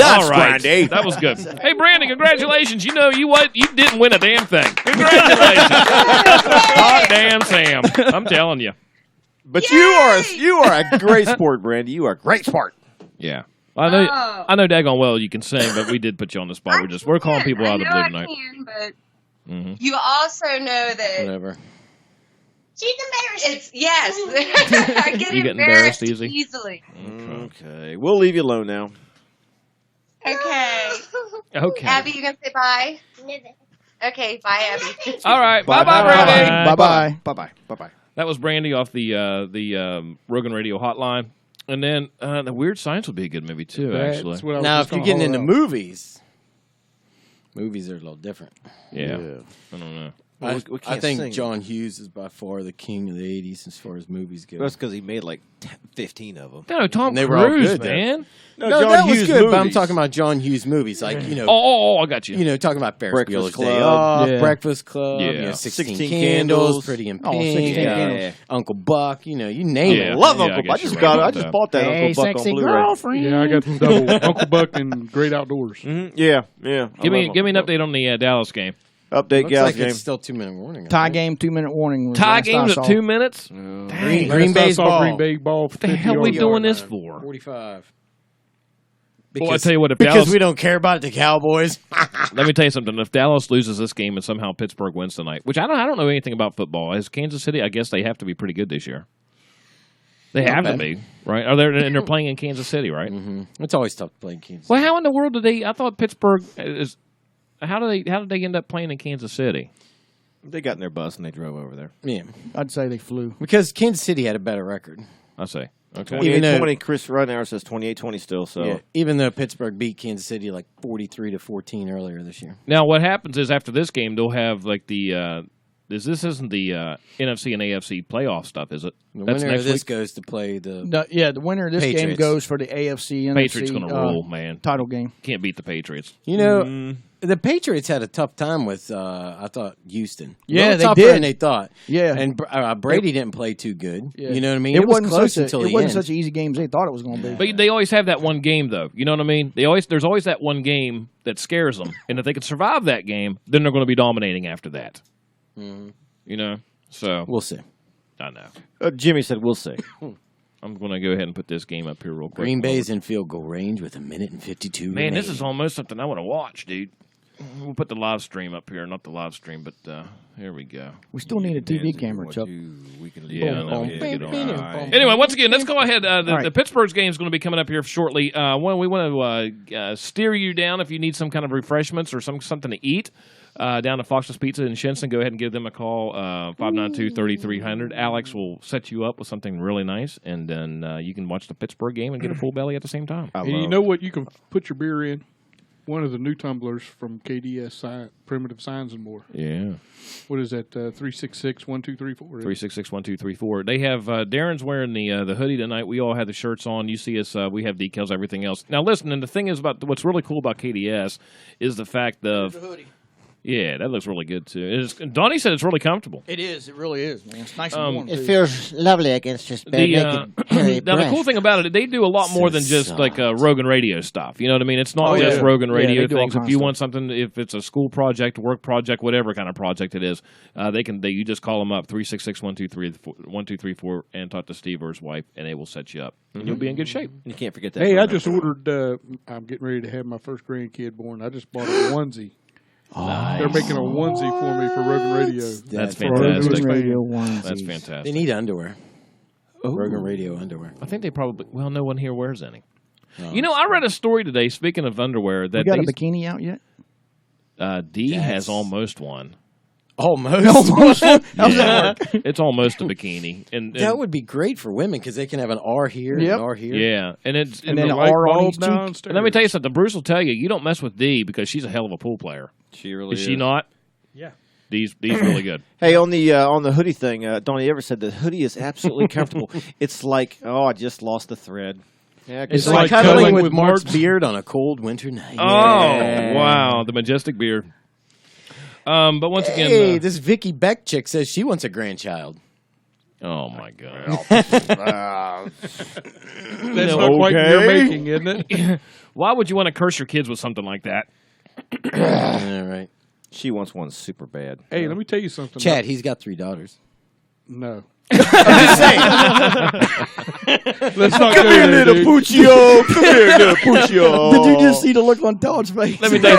All right. Brandy. That was good. Hey, Brandy, congratulations. You know, you didn't win a damn thing. Congratulations. Hot damn Sam. I'm telling you. But you are a great sport, Brandy. You are a great sport. Yeah. I Oh. know daggone well you can sing, but we did put you on the spot. We're calling people out of the blue I tonight. can, but Mm-hmm. you also know that Whatever. she's embarrassed. It's yes. I get You get embarrassed embarrassed easy? easily. Okay. We'll leave you alone now. Okay. Okay. Abby, you gonna say bye? Okay, bye, Abby. All right. Bye-bye, Brandy. Bye bye. Bye-bye. Bye-bye. That was Brandy off the Rogan Radio hotline. And then the Weird Science would be a good movie too. Actually, now if you're getting into movies are a little different. Yeah. I don't know. I think John Hughes is by far the king of the 80s as far as movies go. That's because he made like 15 of them. No, Tom They were all Cruise, good, man. No, that was good, but I'm talking about John Hughes movies. Like, I got you. You know, talking about Ferris Breakfast Bueller's Day Club. Off, Breakfast Club, Yeah. 16 Candles, Pretty in Pink, 16 Candles. Uncle Buck, you name Yeah. it. Love Yeah, Uncle I Buck. I guess just you're right I about just that. bought that Hey, Uncle Buck sexy on Blu-ray. girlfriend. Yeah, I got them double. Uncle Buck and Great Outdoors. Yeah. Give me an update on the Dallas game. Update, Looks Gals like game. it's still 2-minute warning. I Tie think. game, 2-minute warning. was Tie last I games saw. at 2 minutes. Green Bay's ball. Green Bay ball. What the hell are we doing this for? 45. Well, I tell you what, if because Dallas, we don't care about the Cowboys. let me tell you something. If Dallas loses this game and somehow Pittsburgh wins tonight, which I don't know anything about football. As Kansas City, I guess they have to be pretty good this year. They have to be, right? And they're playing in Kansas City, right? Mm-hmm. It's always tough to play in Kansas. Well, how in the world did they? I thought Pittsburgh is. How did they end up playing in Kansas City? They got in their bus and they drove over there. Yeah, I'd say they flew. because Kansas City had a better record. I say. Okay. 28-20. Chris Rudnauer says 28-20 still. So Yeah, even though Pittsburgh beat Kansas City like 43-14 earlier this year. Now, what happens is after this game, they'll have like the. This isn't the NFC and AFC playoff stuff, is it? The That's winner next of this week. goes to play the. The winner of this game Patriots. goes for the AFC and Patriots gonna roll, man. title game. Can't beat the Patriots. You know, the Patriots had a tough time with, I thought, Houston. Yeah, A little they tougher did. than they thought. Yeah. And Brady didn't play too good. Yeah. You know what I mean? It was wasn't close such until it the wasn't end. such an easy game as they thought it was going to be. But they always have that one game, though. You know what I mean? There's always that one game that scares them, and if they can survive that game, then they're going to be dominating after that. Mm-hmm. You know, so We'll see. I know. Jimmy said, "We'll see." I'm going to go ahead and put this game up here real quick. Green Bay's in field goal range with 1:52. Man, this remaining. is almost something I want to watch, dude. We'll put the live stream up here, not the live stream, but here we go. We still need a TV camera, Chuck. Yeah, I know. We can get on that. Anyway, once again, let's go ahead. The Pittsburgh's game is going to be coming up here shortly. We want to steer you down if you need some kind of refreshments or something to eat. Down to Fox's Pizza in Shenson. Go ahead and give them a call, 592-3300. Alex will set you up with something really nice, and then you can watch the Pittsburgh game and get a full belly at the same time. And you know what? You can put your beer in. One of the new tumblers from KDS Primitive Signs and More. Yeah. What is that? 366-1234. 366-1234. They have Darren's wearing the hoodie tonight. We all have the shirts on. You see us. We have decals, everything else. Now listen, and the thing is about what's really cool about KDS is the fact of yeah, that looks really good too. Donnie said it's really comfortable. It is. It really is, man. It's nice and warm. It feels lovely against just bare naked hairy now the cool breast. thing about it, they do a lot more than just like Rogan Radio stuff. You know what I mean? It's not just Rogan Radio they do all things. If kinds you of want something, if it's a school project, work project, whatever kind of project it is, you just call them up 366-1234 and talk to Steve or his wife, and they will set you up, and you'll be in good shape. You can't forget that. Hey, I just ordered. I'm getting ready to have my first grandkid born. I just bought a onesie. Nice. They're making a onesie for me for Rogan Radio. That's For our newest fantastic. fan. Radio ones. That's fantastic. They need underwear. Rogan Radio underwear. I think they probably. Well, no one here wears any. You know, I read a story today. Speaking of underwear, that You got a bikini out yet? D has almost one. Almost. Yeah. It's almost a bikini, and That would be great for women because they can have an R here Yep. and an R here. yeah, and it's And then The an light R on bulb each cheek. downstairs. And let me tell you something. Bruce will tell you, you don't mess with Dee because she's a hell of a pool player. She really Is she not? Yeah. Dee's really good. Hey, on the hoodie thing, Donnie ever said the hoodie is absolutely comfortable. It's like, I just lost the thread. Yeah, It's like like cuddling cuddling with with Mark's Mark's- beard on a cold winter night. Oh, wow. The majestic beard. But once Hey, again, this Vicky Beck chick says she wants a grandchild. oh, my God. That's not quite your making, isn't it? Why would you want to curse your kids with something like that? All right. She wants one super bad. Hey, let me tell you something. Chad, he's got 3 daughters. No. Let's not go there, dude. Puccio. Come here, little Puccio. Did you just see the look on Todd's face? Let me tell you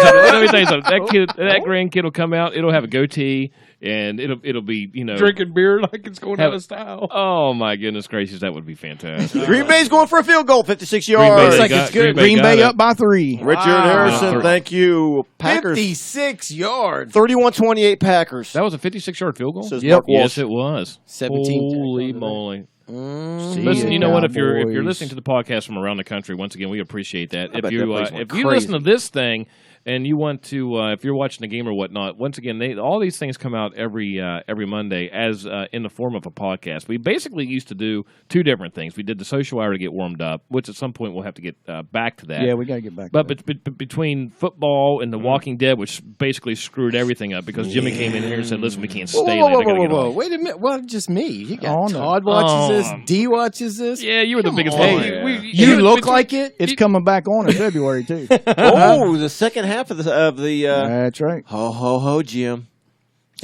something. That grandkid will come out. It'll have a goatee, and it'll be, Drinking beer like it's going out of style. Oh my goodness gracious, that would be fantastic. Green Bay's going for a field goal, 56 Green Bay yards. got- it's good. Green Green Bay Bay got up by 3. Richard Harrison, Wow. thank you. Packers, 56 yards. 31-28 Packers. That was a 56-yard field goal. Says Yep. Mark Walsh. Yes, it was. 17 Holy tackles. moly! Listen, you know what? If you're Cowboys. listening to the podcast from around the country, once again, we appreciate that. I bet If that you place went if you crazy. listen to this thing and you want to, if you're watching the game or whatnot, once again, all these things come out every Monday as in the form of a podcast. We basically used to do two different things. We did the social hour to get warmed up, which at some point we'll have to get back to that. Yeah, we got to get back. But to that. between football and The Walking Dead, which basically screwed everything up because Jimmy came in here and said, "Listen, we can't stay late. I gotta get home." Wait a minute. Well, just me. You got Oh, no. Todd watches this. D watches this. Yeah, you were the biggest on. fan. Hey, you look like it. It's coming back on in February too. Oh, the second half of the That's right. ho ho ho Jim.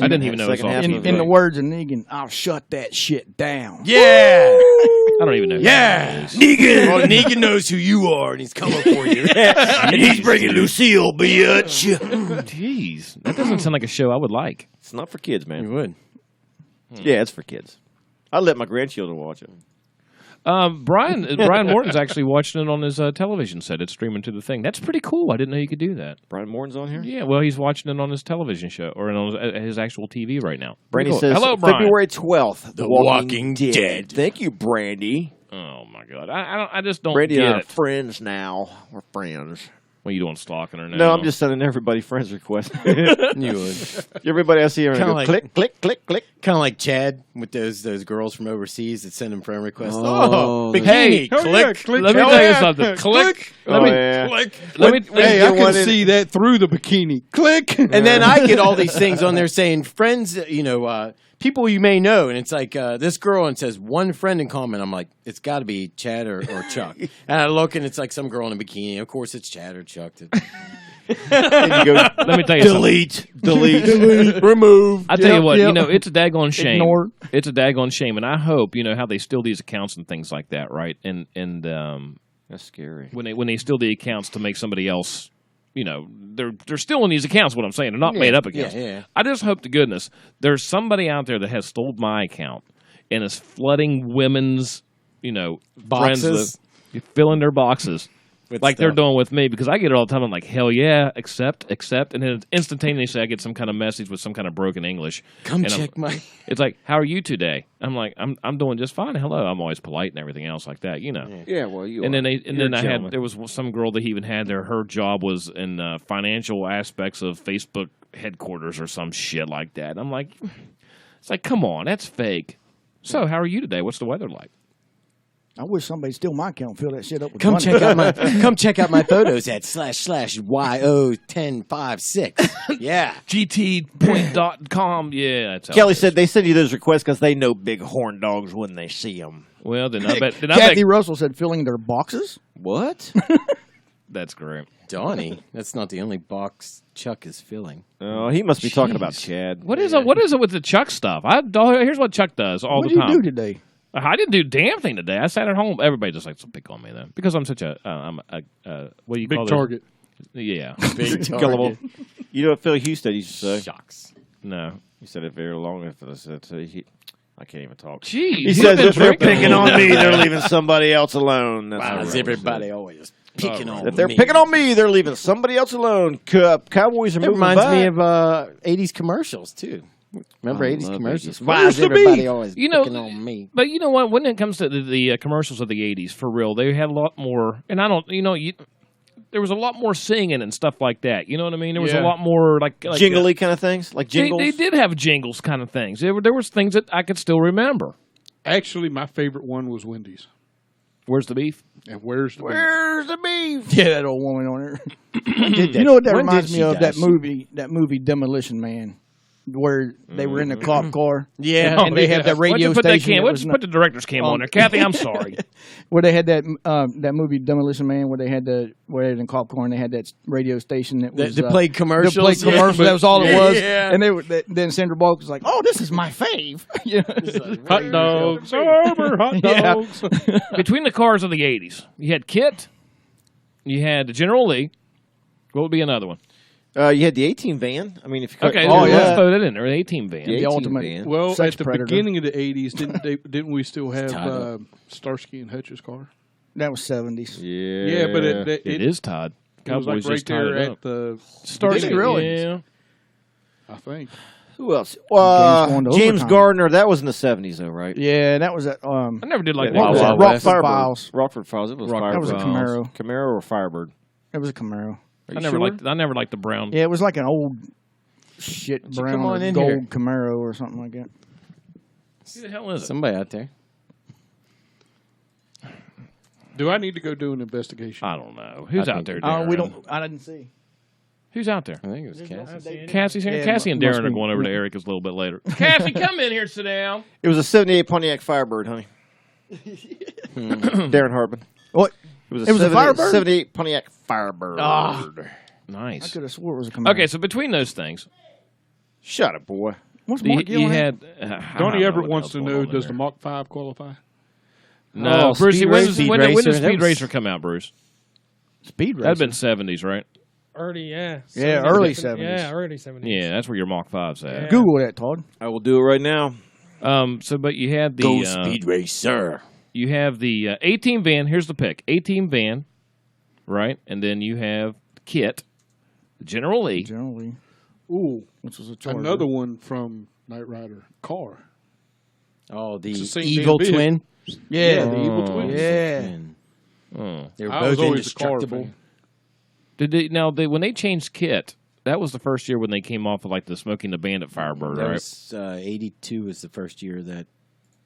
I didn't even know it was Second all half TV. of In the words of Negan, I'll shut that shit down. Yeah. I don't even know. Yeah. Negan. Well, Negan knows who you are, and he's coming for you. And he's bringing Lucille, bitch. Jeez, that doesn't sound like a show I would like. It's not for kids, man. You would. Yeah, it's for kids. I let my grandchildren watch it. Brian Morton's actually watching it on his television set. It's streaming to the thing. That's pretty cool. I didn't know you could do that. Brian Morton's on here? Yeah, well, he's watching it on his television show or on his actual TV right now. Pretty Brandy cool. says, "Hello, Brian." February 12th, The Walking Dead. Thank you, Brandy. Oh my God, I just don't Brandy get and I are it. friends now. We're friends. What are you doing, stalking her now? No, I'm just sending everybody friends requests. You would. Everybody I see here, Kinda go, like- click, click, click, click. Kind of like Chad with those girls from overseas that send him friend requests. Oh, bikini. Hey, click. Let me tell you something. Click. Oh, yeah. Let me. Hey, I get can one in- see that through the bikini. Click. And then I get all these things on there saying friends, people you may know, and it's like this girl and it says one friend in common. I'm like, it's got to be Chad or Chuck. And I look and it's like some girl in a bikini. Of course, it's Chad or Chuck. And you go, Let me tell you something. delete, remove. I tell you what, yep. it's a daggone shame. Ignore. It's a daggone shame, and I hope how they steal these accounts and things like that, right? And That's scary. when they steal the accounts to make somebody else, they're stealing these accounts. What I'm saying, they're not made up accounts. Yeah. I just hope to goodness there's somebody out there that has stole my account and is flooding women's, Boxes? friends, filling their boxes. With Like they're stuff. doing with me because I get it all the time. I'm like, hell yeah, accept, and then instantaneously I get some kind of message with some kind of broken English. Come And check my. It's like, how are you today? I'm like, I'm doing just fine. Hello. I'm always polite and everything else like that, Yeah, well, you And are. then You're a there was some girl that he even had there. Her job was in financial aspects of Facebook headquarters or some shit like that. And I'm like, it's like, come on, that's fake. So how are you today? What's the weather like? I wish somebody steal my account and fill that shit up with Come money. check out my photos at //yo1056. Yeah. GT.com. Yeah, that's how Kelly it is. said they send you those requests because they know big horn dogs when they see them. Well, then I bet. Kathy Russell said filling their boxes. What? That's great. Donnie, that's not the only box Chuck is filling. Oh, he must be talking about Chad. What is it? What is it with the Chuck stuff? Here's what Chuck does all What the did time. you do today? I didn't do a damn thing today. I sat at home. Everybody just likes to pick on me then because I'm such a what do you Big call target. it? Yeah. Big Gullible. You know what Phil Houston used to say? Shucks. No. He said it very long after this. I can't even talk. Jeez. He says if they're picking on me, they're leaving somebody else alone. That's Why what is he everybody said. always picking on If they're me? picking on me, they're leaving somebody else alone. Cowboys are It moving reminds back. me of 80s commercials, too. Remember I 80s love commercials? 80s. Why Where's is the everybody beef? always You know, picking on me? But you know what? When it comes to the commercials of the 80s, for real, they had a lot more, and I don't, there was a lot more singing and stuff like that. You know what I mean? There was a Yeah. lot more like Jingly kind of things, like jingles. They did have jingles kind of things. There was things that I could still remember. Actually, my favorite one was Wendy's. Where's the beef? And where's the beef? Where's the beef? Yeah, that old woman on there. Did You know what that when reminds did me she of? die? That movie Demolition Man, where they were in the cop car. Yeah. and they had that radio Why'd you put that station. cam? that Why'd was you not- put the director's cam on there, Kathy? I'm sorry. where they had that movie Demolition Man, where they had the in the cop car and they had that radio station that was That played commercials. That played commercials. That was all it was. Yeah. And then Sandra Bullock was like, "Oh, this is my fave." You know? Hot dogs, over hot Yeah. dogs. Between the cars of the 80s, you had Kit, you had the General Lee. What would be another one? You had the 18 van. I mean, if you Okay, oh let's yeah, throw that in there. The 18 van. the 18 ultimate- van. Well, Sex at the Predator. beginning of the 80s, didn't we still have tied up. Starsky and Hutch's car? That was 70s. Yeah, but It is Todd. it was Cowboys like right just tied there it at up. the Starsky beginning. really? Yeah. I think. Who else? going to James overtime. Gardner. That was in the 70s, though, right? Yeah, that was at. I never did like Yeah, Wild that was Wild Rockford West. Files. Rockford Files. It was Rockford That was a Files. Camaro. Camaro or Firebird? It was a Camaro. I never liked the brown. Yeah, it was like an old shit you brown come on or in gold here? Camaro or something like that. Who the hell is it? Somebody out there. Do I need to go do an investigation? I don't know. Who's out there? Oh, Darren? we don't. I didn't see. Who's out there? I think it was Cassie. Cassie's here. Yeah, Cassie and must Darren are be. going over to Erica's a little bit later. Cassie, come in here, sit down. It was a 78 Pontiac Firebird, honey. Darren Hartman. What? It was It was a 78 Firebird? 78 Pontiac Firebird. Ah. I Nice. could have swore it was a Camaro. Okay, so between those things, Shut up, boy. What's Mark you Gill had. Donnie know Everett what wants else to going know, on in does there. the Mach 5 qualify? No, Oh, Brucey. Speed When, Racer. when did That Speed was- Racer come out, Bruce? Speed That'd been Racer. 70s, right? Early, yeah. Yeah, 70s. early 70s. Yeah, early 70s. Yeah, that's where your Mach 5's at. Yeah. Google that, Todd. I will do it right now. But you had the Racer. You have the A-Team van. Here's the pick: A-Team van, right? And then you have Kit, General Lee. Generally, Ooh, which was a Charger. another one from Knight Rider. Car. Oh, the It's the same evil damn twin. Yeah, the Evil Twins. yeah. Oh. They were I was both always a car indestructible. fan. Did they when they changed Kit? That was the first year when they came off of like the Smoking the Bandit Firebird, That right? was 82 was the first year that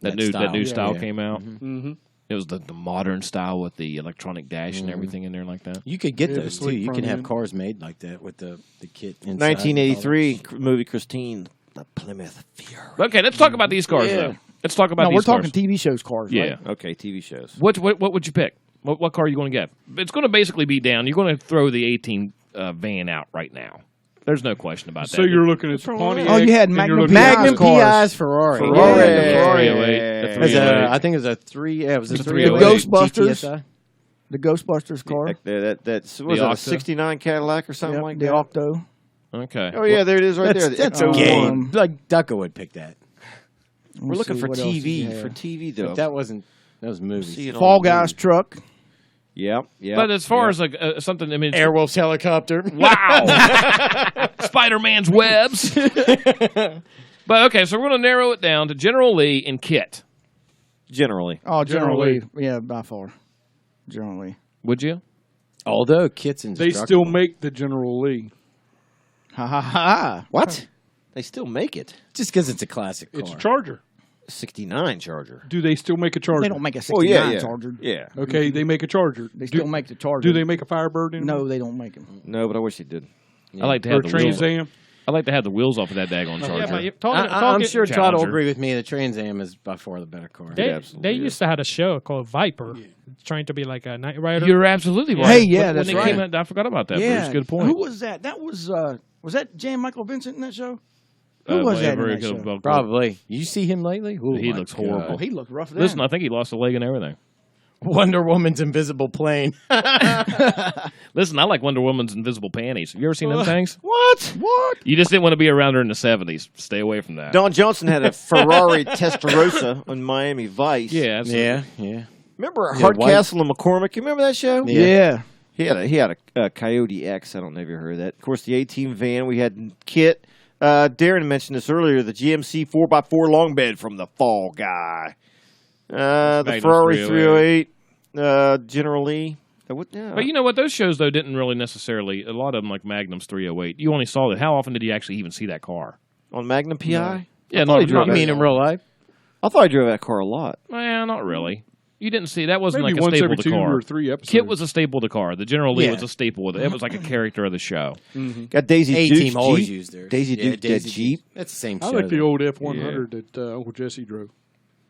That new style Yeah. came out. Mm-hmm. It was the modern style with the electronic dash and everything in there like that. You could get Yeah, the those too. sleek You front can have end. cars made like that with the kit inside. 1983 movie Christine, the Plymouth Fury. Okay, let's talk about these cars Yeah. though. Let's talk about No, these we're talking cars. TV shows cars. Yeah. Right? Okay, TV shows. What would you pick? What car are you going to get? It's going to basically be down. You're going to throw the 18 van out right now. There's no question about that. So you're looking at the Pontiac. Oh, you had and Magnum you're looking PIs at- Magnum cars. PI's Ferrari. Ferrari, Yeah. the Ferrari 08, the It was 308. I think it was a 3. Yeah, it was a It's a 308 Ghostbusters. GTSI. The Ghostbusters car, That's was it, a Octa? 69 Cadillac or something Yep, like the that? Octo. Okay. Oh yeah, there it is right there. That's The a X01. game. Like Ducka would pick that. We're looking see for what else TV you have. for TV though. But that wasn't. That was movies. See it on Fall the Guys news. truck. Yep. Yep. But as far yep. as like something, I mean, it's- Airwolf's helicopter. wow, Spider-Man's webs. But okay, so we're going to narrow it down to General Lee and Kit. generally. Oh, Generally. generally, yeah, by far. Generally, Would you? Although Kit's They indestructible. still make the General Lee. ha ha ha. What? They still make it. Just because it's a classic car. It's a Charger. 69 Charger. Do they still make a Charger? They don't make a Oh 69 yeah, yeah. Charger. Yeah. Okay, they make a Charger. They still make the Charger. Do they make a Firebird anymore? No, they don't make them. No, but I wish they did. I like to Or have a the Trans wheels. Am? I like to have the wheels off of that daggone Charger. Yeah, but you- I'm talking, sure Todd will Challenger. agree with me. The Trans Am is by far the better car. They, absolutely they is. used to have a show called Viper, trying to be like a Knight Rider. You're absolutely right. Hey, yeah, when that's they right. came out, I forgot about that. Yeah, Bruce. Good point. Who was that? That was that Jan Michael Vincent in that show? Who Uh, was that in very that good. show? Probably. You see him lately? Oh, He my looks God. horrible. Oh, he looked rough then. Listen, I think he lost a leg and everything. Wonder Woman's invisible plane. Listen, I like Wonder Woman's invisible panties. Have you ever seen them things? What? What? You just didn't want to be around her in the 70s. Stay away from that. Don Johnson had a Ferrari Testarossa on Miami Vice. Yeah, absolutely. yeah. Remember Yeah, white- Hardcastle and McCormick? You remember that show? Yeah. Yeah. He had a Coyote X. I don't know if you heard of that. Of course, the 18 van. We had Kit. Darren mentioned this earlier. The GMC 4x4 long bed from the Fall Guy. The Magnum Ferrari 308. 308. General Lee. Yeah. But you know what? Those shows, though, didn't really necessarily, a lot of them, like Magnum's 308, you only saw that. How often did you actually even see that car? On Magnum PI? Yeah, thought he not drove You that. mean in real life? I thought he drove that car a lot. Well, not really. You didn't see, that wasn't Maybe like a once staple every of the 2 car. or 3 episodes. Kit was a staple of the car. The General Lee Yeah. was a staple of it. It was like a character of the show. Got Daisy A-Team Duke's always Jeep. used theirs. Daisy Yeah, Duke Daisy that Jeep. That's the same I show. like the though. old F100 that Uncle Jesse drove.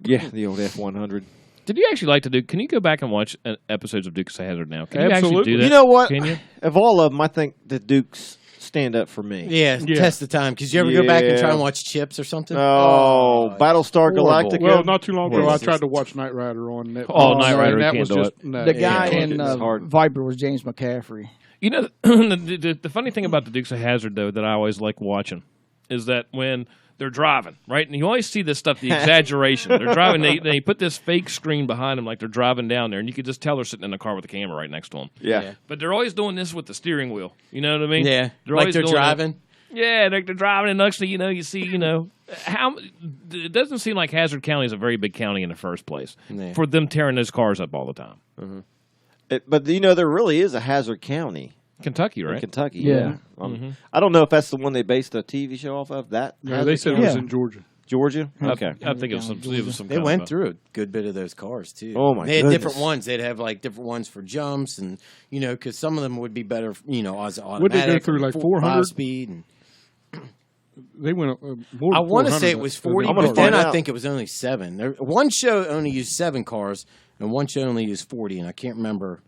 Yeah, the old F100. Did you actually like to do, can you go back and watch episodes of Dukes of Hazzard now? Can you actually Absolutely. do that? You know what? Can you? Of all of them, I think the Dukes stand up for me. Yeah, Yeah. test the time. Because you ever go back and try Yeah. and watch Chips or something? Oh, Battlestar horrible. Galactica. Well, not too long ago, Well, I it's tried just- to watch Knight Rider on Netflix. Oh, Knight Rider, and you that can't was do just it. no. The guy Yeah, in it's hard. Viper was James McCaffrey. You know, the funny thing about the Dukes of Hazzard, though, that I always like watching is that when they're driving, right? And you always see this stuff, the exaggeration. They're driving, they put this fake screen behind them like they're driving down there, and you could just tell they're sitting in the car with the camera right next to them. Yeah. But they're always doing this with the steering wheel. You know what I mean? Yeah, They're like always they're doing it. driving. Yeah, they're driving, and actually, you see, how it doesn't seem like Hazard County is a very big county in the first place for them tearing those cars up all the time. Mm-hmm. But there really is a Hazard County. Kentucky, right? In Kentucky, Yeah. I don't know if that's the one they based the TV show off of. No, they said it was in Georgia. Georgia? Okay. I think it was some They went through a good bit of those cars, too. Oh, my They had goodness. different ones. They'd have, like, different ones for jumps and, because some of them would be better, as automatic. Would they go through, like, 400? Speed and They went more I than want to 400, say it was 40, I'm gonna but then find I out. think it was only 7. One show only used 7 cars, and one show only used 40, and I can't remember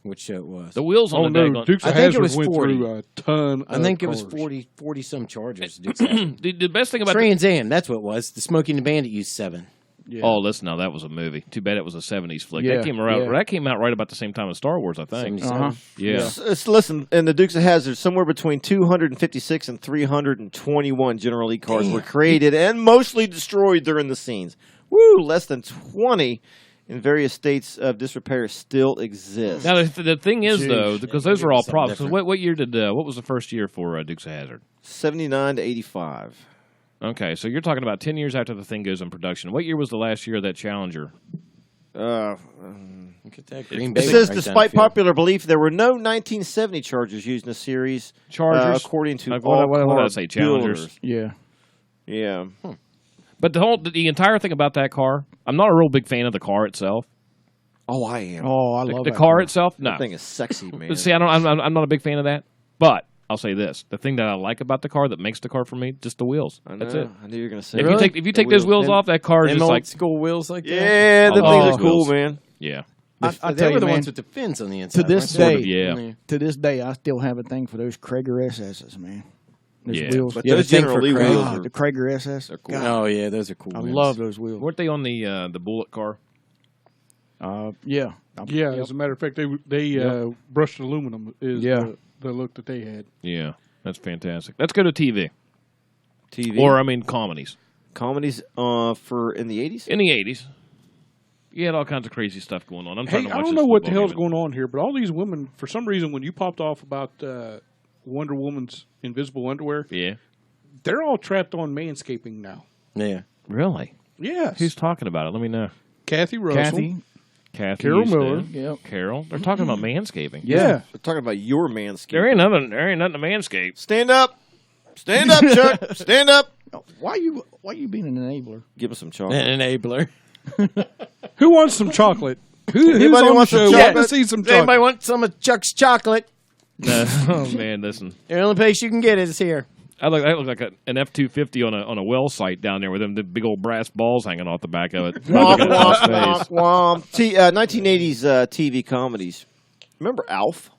which show it was. The wheels on the no, Dukes I of think it Hazzard was went 40. through a ton I think of it was cars. 40 some Chargers. Dukes of Hazzard. the best thing about Trans Am, that's what it was. The Smokey and the Bandit used 7. Yeah. Oh, listen, now that was a movie. Too bad it was a '70s flick. Yeah, That came out. yeah. That came out right about the same time as Star Wars, I think. 77. Yeah. Listen, in the Dukes of Hazzard, somewhere between 256 and 321 General Lee cars were created and mostly destroyed during the scenes. Woo! Less than 20 in various states of disrepair still exist. Now the thing is though, because those are all something props. 'cause different. what year did what was the first year for Dukes of Hazzard? 79 to 85. Okay, so you're talking about 10 years after the thing goes in production. What year was the last year of that Challenger? Look at that Green It Bay says, right despite down the field. popular belief, there were no 1970 Chargers used in the series. Chargers? According to Like, all what did I car say, Challengers? builders. Yeah. Yeah. But the entire thing about that car, I'm not a real big fan of the car itself. Oh, I am. Oh, I love The that car itself, no. That thing is sexy, man. See, I'm not a big fan of that. But I'll say this: the thing that I like about the car that makes the car for me, just the wheels. I know. That's it. I knew you were going to say If that. you take those wheels off, that car is Them just old like school wheels like that. Yeah, the I love things are those cool, wheels. man. yeah. I They tell were you, the man, ones with the fins on the inside. to this weren't day, they? Yeah. to this day, I still have a thing for those Krager SS's, man. Those Yeah. wheels. But Yeah, those the thing General for Lee Craig. wheels Ah, are the Krager SS. cool. Oh, yeah, those are cool. I wheels. love those wheels. Weren't they on the Bullet car? Yeah. Yeah, Yep. as a matter of fact, they brushed aluminum is the look that they had. Yeah, that's fantastic. Let's go to TV. TV. Or, I mean, comedies. Comedies for in the 80s? In the 80s, you had all kinds of crazy stuff going on. I'm trying Hey, to I watch don't this know what the football hell's game. going on here, but all these women, for some reason, when you popped off about Wonder Woman's invisible underwear, Yeah. they're all trapped on manscaping now. Yeah. Really? Yes. Who's talking about it? Let me know. Kathy Russell. Kathy. Carol used to. Miller. Yep. Carol. They're talking about manscaping. Yeah. We're talking about your manscape. There ain't nothing to manscape. Stand up. Stand up, Chuck. Stand up. Why you being an enabler? Give us some chocolate. An enabler. Who wants some chocolate? Who's Anybody on want the some show? chocolate? Want to see some Anybody chocolate? want some of Chuck's chocolate? Oh man, listen. The only place you can get it is here. I look like an F-250 on a well site down there with them the big old brass balls hanging off the back of it. Womp, Looking at his womp, face. womp. 1980s TV comedies. Remember Alf?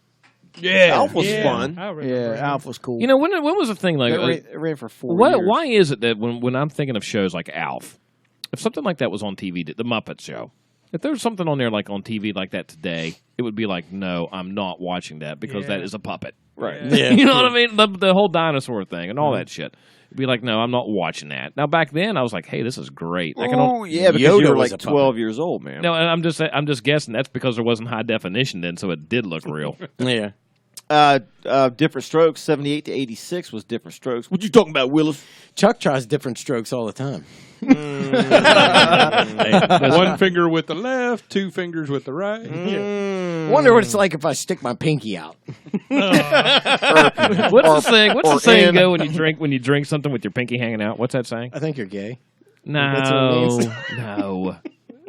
Yeah, Alf was fun. Yeah, Alpha's cool. You know when was the thing like? It ran for 4 years. Why is it that when I'm thinking of shows like Alf, if something like that was on TV, the Muppet Show, if there was something on there like on TV like that today, it would be like, no, I'm not watching that because that is a puppet. Right. Yeah. You know what I mean? The whole dinosaur thing and all that shit. It'd be like, no, I'm not watching that. Now back then, I was like, hey, this is great. I can Oh, yeah, because Yoda you were was like a 12 puppet. years old, man. No, and I'm just guessing that's because there wasn't high definition then, so it did look real. Yeah. Different Strokes, 78 to 86 was Different Strokes. What you talking about, Willis? Chuck tries different strokes all the time. One finger with the left, 2 fingers with the right. Wonder what it's like if I stick my pinky out. What's the saying go when you drink something with your pinky hanging out? What's that saying? I think you're gay. No, That's what it means. no.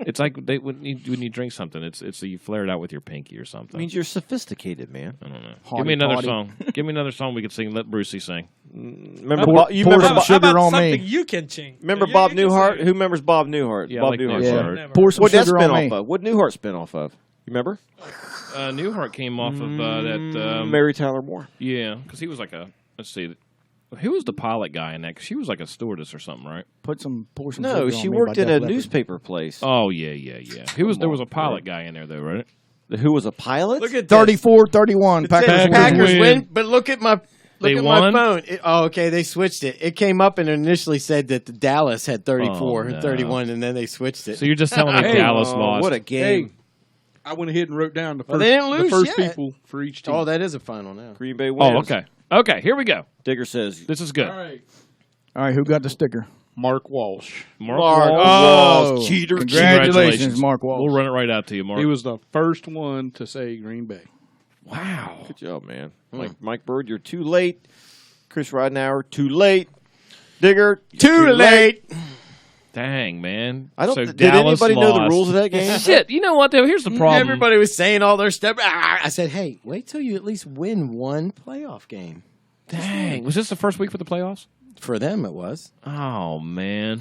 It's like when you drink something, it's you flare it out with your pinky or something. means you're sophisticated, man. I don't know. Hotty Give me another toddy. song. Give me another song we could sing. Let Brucey sing. Remember, Pour- Bob, you pour remember, some Bob, sugar on something me. you can sing. remember Yeah, Bob you can Newhart? sing. Who remembers Bob Newhart? Yeah, I Bob like Newhart. Newhart. Never. Pour some What that sugar spin on off me. of? What Newhart spin off of? You remember? Newhart came off of that. Mary Tyler Moore. Yeah, because he was like a. Let's see. Who was the pilot guy in that? 'Cause she was like a stewardess or something, right? Pour some No, sugar she on me worked by in Def a Leppard. newspaper place. Oh yeah. There was a pilot guy in there though, right? Who was a pilot? Look at this. 34-31. It says Packers Packers Packers win. win, but look at my They my won? phone. Okay, they switched it. It came up and initially said that the Dallas had 34 Oh, and no. 31, and then they switched it. So you're just telling me Hey, Dallas lost? What a game. Hey, I went ahead and wrote down the Well, first, they didn't lose the first yet. people for each team. Oh, that is a final now. Green Bay wins. Oh, okay. Okay, here we go. Digger says, This is good. All right, who got the sticker? Mark Walsh. Mark Walsh. Oh, cheater. Congratulations, Mark Walsh. We'll run it right out to you, Mark. He was the first one to say Green Bay. Wow. Good job, man. Mike Bird, you're too late. Chris Ridenauer, too late. Digger, too late. Dang, man. I don't. So Did Dallas anybody know the lost. rules of that game? Shit. You know what, though? Here's the problem. Everybody was saying all their stuff. I said, hey, wait till you at least win one playoff game. Dang. Was this the first week for the playoffs? For them, it was. Oh, man.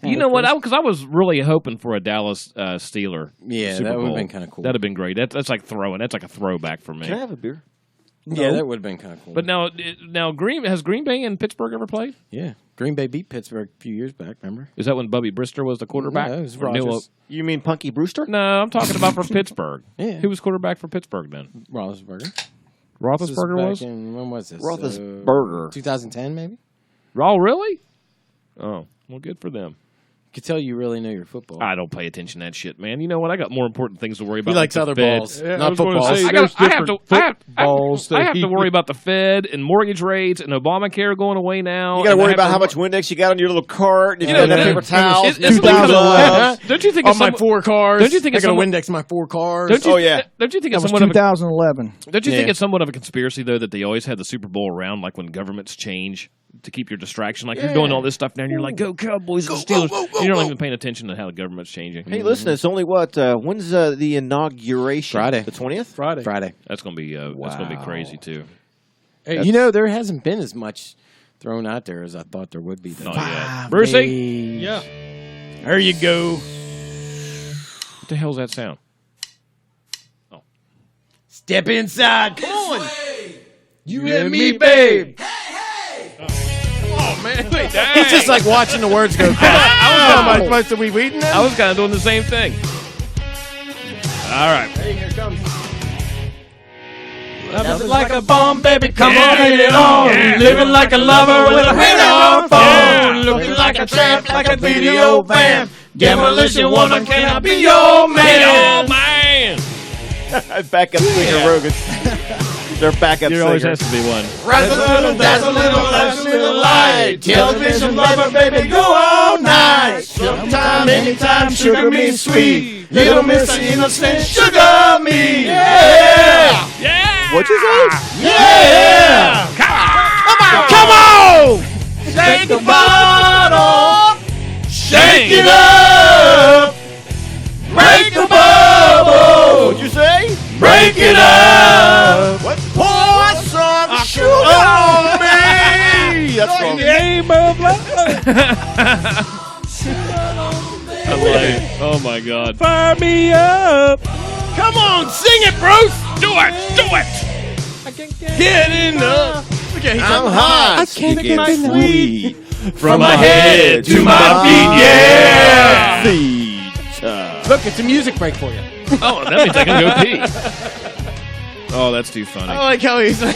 You know what? Because I was really hoping for a Dallas Steeler Yeah, Super that would have Bowl. been kind of cool. That'd have been great. That's like throwing. That's like a throwback for me. Can I have a beer? Yeah, that would have been kind of cool. But now has Green Bay and Pittsburgh ever played? Yeah, Green Bay beat Pittsburgh a few years back, remember? Is that when Bubby Brister was the quarterback? No, it was Or Neil- Rodgers. You mean Punky Brewster? No, I'm talking about for Pittsburgh. Yeah. Who was quarterback for Pittsburgh then? Roethlisberger. Roethlisberger This was? back in, when was this? Roethlisberger. 2010, maybe? Oh, really? Oh, well, good for them. Could tell you really know your football. I don't pay attention to that shit, man. You know what? I got more important things to worry about. He likes like the other Fed. balls, Yeah, I not was gonna footballs. say, I there's have different footballs I that have to he- worry about the Fed and mortgage rates and Obamacare going away now. You got to and I worry have about to how much Windex you got on your little cart. And You you know, got that- paper towels. it's don't you think on it's my some- 4 cars. Don't you think I it's got to somewhat- Windex my 4 cars? Don't you, Oh, yeah. Don't you think That it's was somewhat of a 2011. Don't you think Yeah. it's somewhat of a conspiracy though that they always had the Super Bowl around, like when governments change to keep your distraction? Like you're doing all this stuff now, and you're like, "Go Cowboys and Steelers!" And you're not even paying attention to how the government's changing. Hey, listen, it's only what? When's the inauguration? Friday. The 20th? Friday. That's gonna be crazy too. Hey, You know, there hasn't been as much thrown out there as I thought there would be. Though. Not yet. Brucey, yeah. There you go. what the hell's that sound? Step inside. Come on. You and me, babe. Oh man, dang. It's just like watching the words go. Am I supposed to be reading them? I was kind of doing the same thing. All right. Hey, here it comes. Nothing like a bomb, baby. Come Yeah. on, hit it on. Yeah. Living like a lover with a hit on phone. Yeah. Looking like a tramp, like a video van. Demolition woman, can I be your man? Hey, oh man! Backup singer, Rogan. Their backup There singer. always has to be one. Razzle little, dazzle little, dazzle little light. Television lover, baby, go all night. Sometime, anytime, sugar me sweet. Little Miss Innocent, sugar me. Yeah! Yeah! What'd you say? Yeah! Come on! Shake the bottle. Shake it up. Break the bubble. What'd you say? Break it up. What? Pour some sugar on me. That's wrong. Name of love. I love it. Oh my God! Fire me up. Come on, sing it, Bruce. Do it! Do it! Get enough. I'm hot. I can't You get get enough. sweet. From my head to my feet. Yeah. Feet. Look, it's a music break for you. Oh, that means I can go pee. Oh, that's too funny. I like how he's like.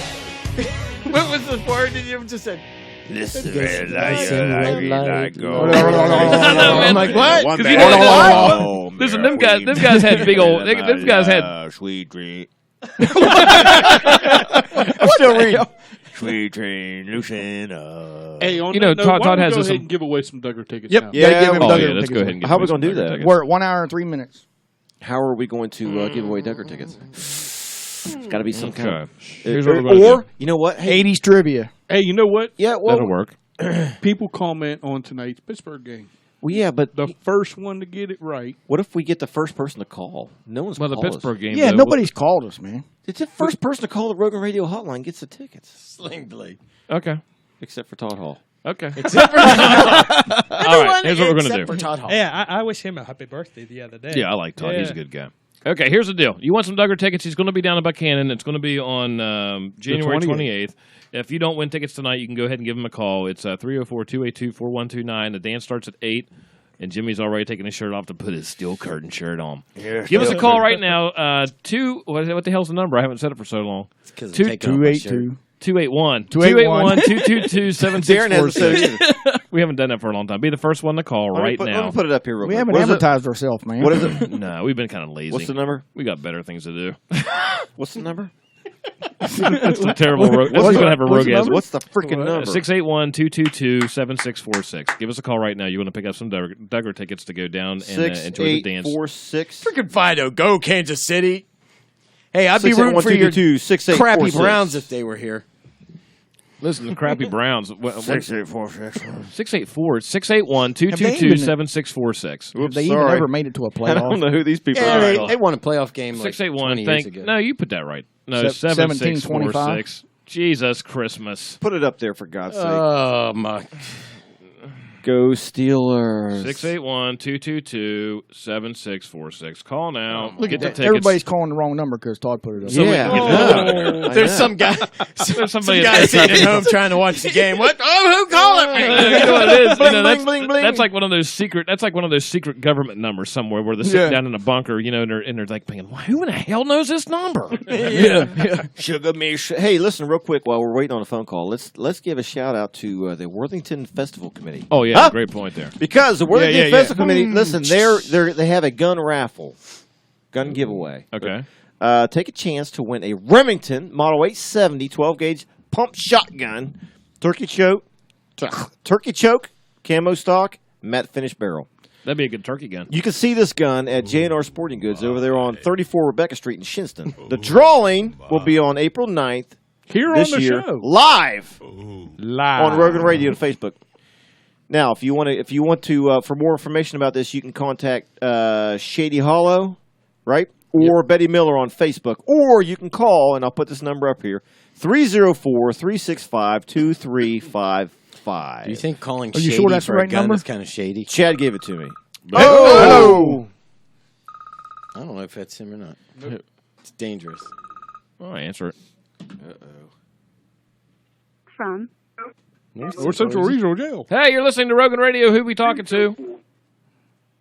What was the word that you just said? Listen, red light, go. I'm like, what? One 'Cause man you know what? home, Listen, yeah, them guys had big old. Them guys had. sweet dream. I'm still reading. Sweet dream, loosen up. Hey, on You know, that note, Todd why don't we has go this- ahead and give away some Duggar tickets Yep. now? Yeah, give him Oh Duggar yeah, let's tickets go ahead away. and get How are we some gonna do Duggar that? tickets. We're at 1 hour and 3 minutes. How are we going to give away Duggar tickets? It's got to be some kind Okay. of. Here's what we're gonna Or, do. you know what? Hey, 80s trivia. Hey, you know what? yeah, well, That'll work. People comment on tonight's Pittsburgh game. well, yeah, but The first one to get it right. what if we get the first person to call? No one's Well, the called Pittsburgh game. Yeah, though, nobody's called us, man. It's the first person to call the Rogan Radio hotline gets the tickets, Sling blade. Okay. except for Todd Hall. Okay. Except for All right. Here's what we're gonna except do. for Todd Hall. Yeah, I wish him a happy birthday the other day. Yeah, I like Todd. He's a Yeah. good guy. Okay, here's the deal. You want some Duggar tickets? He's going to be down in Buchanan. It's going to be on January 28th. If you don't win tickets tonight, you can go ahead and give him a call. It's 304-282-4129. The dance starts at 8, and Jimmy's already taking his shirt off to put his steel curtain shirt on. Yeah, give us a call right now. What the hell's the number? I haven't said it for so long. 282. 281. 281. 282-7646. Darren hasn't said it. We haven't done that for a long time. Be the first one to call right Let now. me put it up here real We quick. haven't What is it? advertised ourselves, man. What is it? No, we've been kind of lazy. What's the number? We got better things to do. What's the number? That's a terrible. This is going to have a rogasm. What's the freaking number? 681-222-7646. Give us a call right now. You want to pick up some Duggar tickets to go down and enjoy the dance. 6846. Freaking Fido, go Kansas City. Hey, I'd be rooting for your crappy Browns if they were here. Listen, the crappy Browns. 681-222-7646. Have they even ever made it to a playoff? I don't know who these people are. They won a playoff game like 681. 20 years ago. No, you put that right. No, 7646. Jesus Christmas. Put it up there for God's sake. Oh, my. Go Steelers. 681-222-7646. Call now. Look Get at the that. tickets. Everybody's calling the wrong number because Todd put it up. Yeah. There's some guy. There's somebody sitting at home trying to watch the game. What? Oh, who calling me? You know what it is? Bling, bling, bling. That's like one of those secret. That's like one of those secret government numbers somewhere where they're sitting down in a bunker, and they're like thinking, "Who in the hell knows this number?" Sugar me. Hey, listen, real quick while we're waiting on a phone call. Let's give a shout out to the Worthington Festival Committee. Oh yeah, great point there. Because the Worthington Festival Committee, listen, they have a gun raffle, gun giveaway. Okay. Take a chance to win a Remington Model 870 12-gauge pump shotgun, turkey choke, camo stock, matte finish barrel. That'd be a good turkey gun. You can see this gun at J&R Sporting Goods over there on 34 Rebecca Street in Shinston. The drawing will be on April 9th Here this on the year, show. live on Rogan Radio and Facebook. Now, if you want to, for more information about this, you can contact Shady Hollow, right? Or Betty Miller on Facebook. Or you can call, and I'll put this number up here, 304-365-2355. Do you think calling Are you shady sure that's for the a right gun number? is kind of shady? Chad gave it to me. Oh! I don't know if that's him or not. It's dangerous. Oh, answer it. From North Central Regional Jail. Hey, you're listening to Rogan Radio. Who we talking to?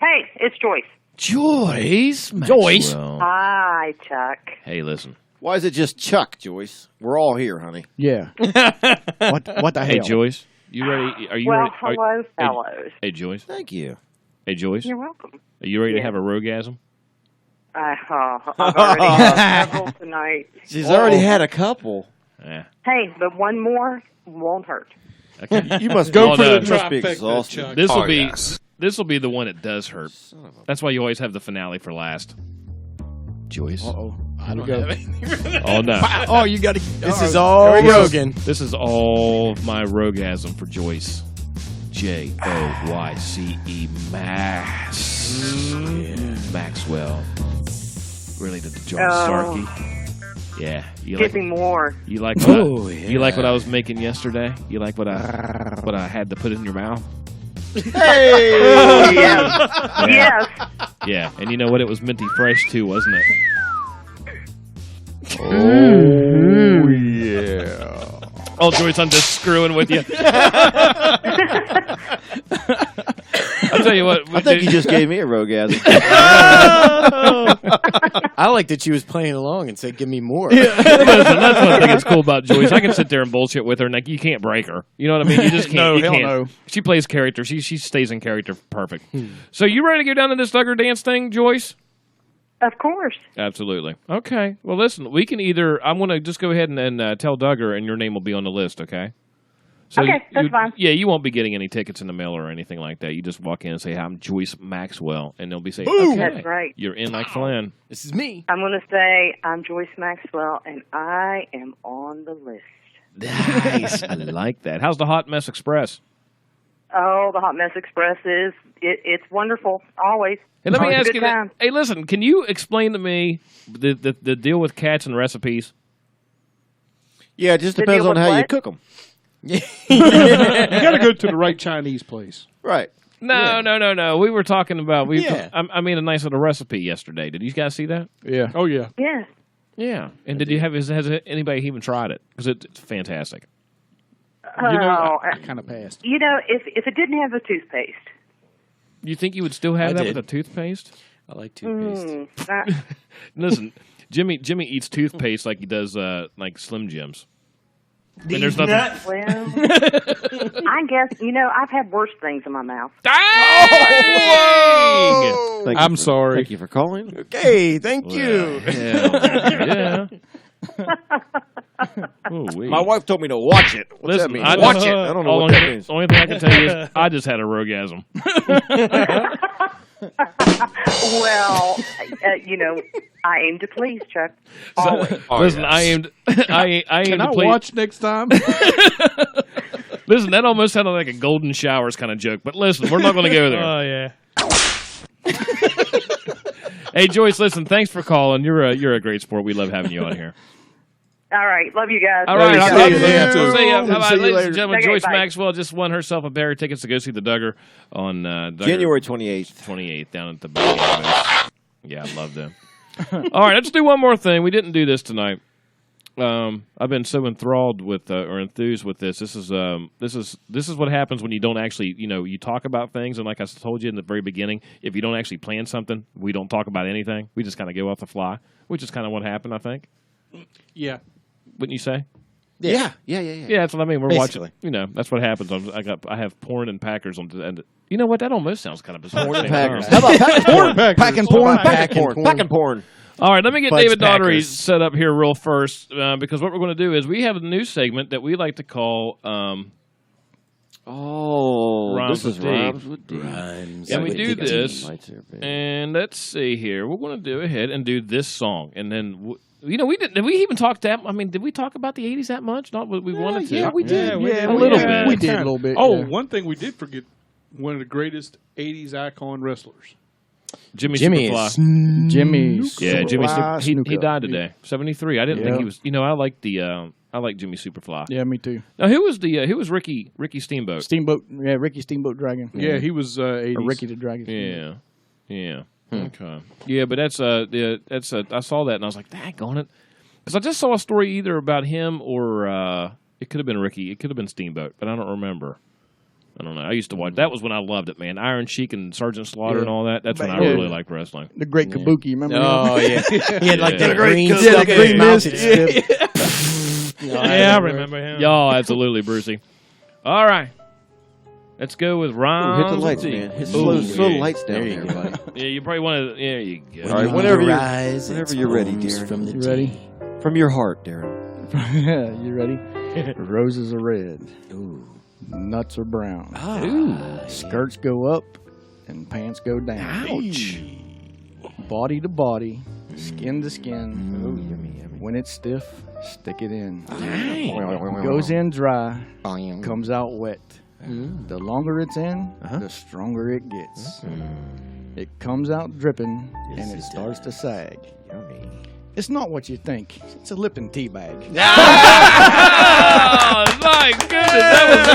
Hey, it's Joyce. Joyce. Joyce. Hi, Chuck. Hey, listen. Why is it just Chuck, Joyce? We're all here, honey. Yeah. What the hell? Hey, Joyce. You ready? Are you Well, ready? hello, fellows. Hey, Joyce. Thank you. Hey, Joyce. You're welcome. Are you ready to Yeah. have a rogasm? I've already had several tonight. She's already had a couple. Yeah. Hey, but one more won't hurt. Okay. You must Go go for the must be trifecta, exhausted. Chuck. This will be this will be the one that does hurt. That's why you always have the finale for last. Joyce. Uh-oh. I don't have it. Oh no. Oh, you got to. This is all Rogan. This is all my rogasm for Joyce. Joyce Max. Maxwell. Related to John Starkey. Yeah. You Give like me more. you like what you like what I was making yesterday? You like what I had to put in your mouth? Hey! Yes. Yes. Yeah, and you know what? It was minty fresh too, wasn't it? Oh, yeah. Oh, Joyce, I'm just screwing with you. I'll tell you what. I think you just gave me a rogasm. I like that she was playing along and said, give me more. Listen, that's one thing that's cool about Joyce. I can sit there and bullshit with her, and like you can't break her. You know what I mean? You just can't. No, you hell can't. no. She plays character. She stays in character perfect. So you ready to go down to this Duggar dance thing, Joyce? Of course. Absolutely. Okay. Well, listen, we can either. I'm going to just go ahead and tell Duggar, and your name will be on the list. Okay. So Okay, that's fine. Yeah, you won't be getting any tickets in the mail or anything like that. You just walk in and say, "Hi, I'm Joyce Maxwell," and they'll be saying, "Okay, That's right. you're in like Flynn." This is me. I'm going to say I'm Joyce Maxwell, and I am on the list. Nice. I like that. How's the Hot Mess Express? Oh, the Hot Mess Express is it's wonderful always. Hey, let me Always a ask good you that. time. Hey, listen, can you explain to me the deal with cats and recipes? Yeah, it just The depends deal on with how you what? cook them. You got to go to the right Chinese place. Right. No. We were talking about Yeah. I made a nice little recipe yesterday. Did you guys see that? Yeah. Oh, yeah. Yeah. Yeah. And did you have has anybody even tried it? Because it's fantastic. You know, Oh, I kind of passed. you know, if it didn't have the toothpaste, You think you would still have I that did. with a toothpaste? I like toothpaste. Listen, Jimmy eats toothpaste like he does like Slim Jims. And there's nothing. well, I guess I've had worse things in my mouth. Dang! Thank I'm you sorry. Thank you for calling. Okay, thank you. Well, yeah. My wife told me to watch it. What's that mean? Watch it. I don't know what that means. Only thing I can tell you is I just had a rogasm. Well, I aim to please, Chuck. Always. Listen, I aim to Can I please. watch next time? Listen, that almost sounded like a golden showers kind of joke, but listen, we're not going to go there. Oh, yeah. Hey, Joyce, listen, thanks for calling. You're a great sport. We love having you on here. All right. Love you guys. All right. See you. We'll see you. Bye-bye. See you Ladies later. and gentlemen, Okay, Joyce bye. Maxwell just won herself a pair of tickets to go see the Duggar on January 28th. 28th down at the Bay. Yeah, I love them. All right, let's do one more thing. We didn't do this tonight. I've been so enthralled with or enthused with this. This is what happens when you don't actually, you talk about things. And like I told you in the very beginning, if you don't actually plan something, we don't talk about anything. We just kind of go off the fly, which is kind of what happened, I think. Yeah. Wouldn't you say? Yeah. Yeah, that's what I mean. We're Basically. watching. That's what happens. I have porn and Packers on. And you know what? That almost sounds kind of bizarre. Porn and Packers. How about packing porn? Packing porn. Packing porn. All right, let me get Fudge David Daugherty Packers. set up here real first because what we're going to do is we have a new segment that we like to call Rhymes this with is D. Rhymes with D. And we do this, and let's see here. We're going to go ahead and do this song, and then we didn't. Did we even talk that? I mean, did we talk about the '80s that much? Not what we wanted to. Yeah, we did. a little bit. We did a little bit. Oh, yeah. one thing we did forget: one of the greatest '80s icon wrestlers. Jimmy Jimmy Superfly. Jimmy. Yeah, Jimmy. Superfly He Snuka. died today, 73. I didn't think Yeah. he was. I like the. I like Jimmy Superfly. Yeah, me too. Now, who was Ricky Steamboat? Steamboat. Yeah, Ricky Steamboat Dragon. Yeah, he was '80s. Or Ricky the Dragon. Yeah. Okay. Yeah, but that's I saw that and I was like, daggone it. Because I just saw a story either about him or it could have been Ricky. It could have been Steamboat, but I don't remember. I don't know. I used to watch. That was when I loved it, man. Iron Sheik and Sergeant Slaughter and all that. That's when I really liked wrestling. The Great Kabuki, remember? Oh, yeah. He had like Yeah. that green Yeah, stuff the in his green mouth. mist. Yeah, I remember him. Y'all, absolutely, Brucey. All right. Let's go with Ron. Hit the lights, man. Hit slow the lights down there, buddy. Yeah, you probably want to. There you go. All right, whenever you're ready, Darren. From the You ready? From your heart, Darren. You ready? Roses are red. Ooh. Nuts are brown. Skirts go up and pants go down. Ouch. Body to body, skin to skin. Oh, yummy. When it's stiff, stick it in. Dang. Goes in dry, comes out wet. The longer it's in, the stronger it gets. It comes out dripping, and it starts to sag. Yummy. It's not what you think. It's a Lipton tea bag. Oh, my goodness, that was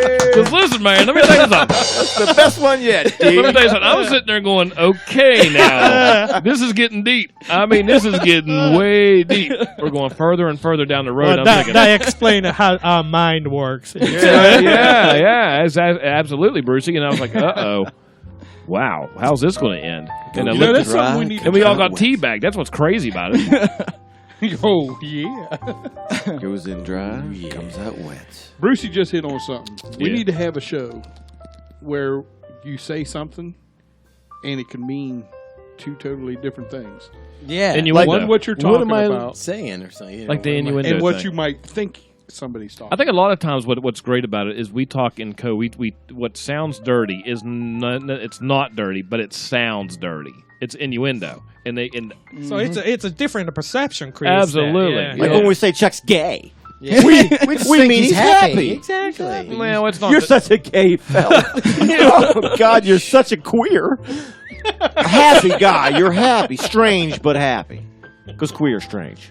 good. Because listen, man, let me tell you something. That's the best one yet, Let me Steve. tell you something. I was sitting there going, okay, now. This is getting deep. I mean, this is getting way deep. We're going further and further down the road. Well, I'm that explains how our mind works. yeah. Absolutely, Brucey. And I was like, uh-oh. Wow, how's this going to end? And I looked that's something we need to and we all try. got teabagged. That's what's crazy about it. Oh, yeah. Goes in dry, comes out wet. Brucey just hit on something. We Yeah. need to have a show where you say something and it can mean two totally different things. Yeah. Innuendo. One, what you're What talking am I about, saying or something? Like the innuendo and what thing. you might think somebody's talking I think a lot of times what's great about it is we talk in code. We what sounds dirty is it's not dirty, but it sounds dirty. It's innuendo, and So it's a different perception, Chris. Absolutely. Yeah. Like when we say Chuck's gay. Yeah. We mean he's happy. Exactly. well, it's not. You're such a gay fella. Oh, God, you're such a queer. A happy guy. You're happy. Strange, but happy. Because queer's strange.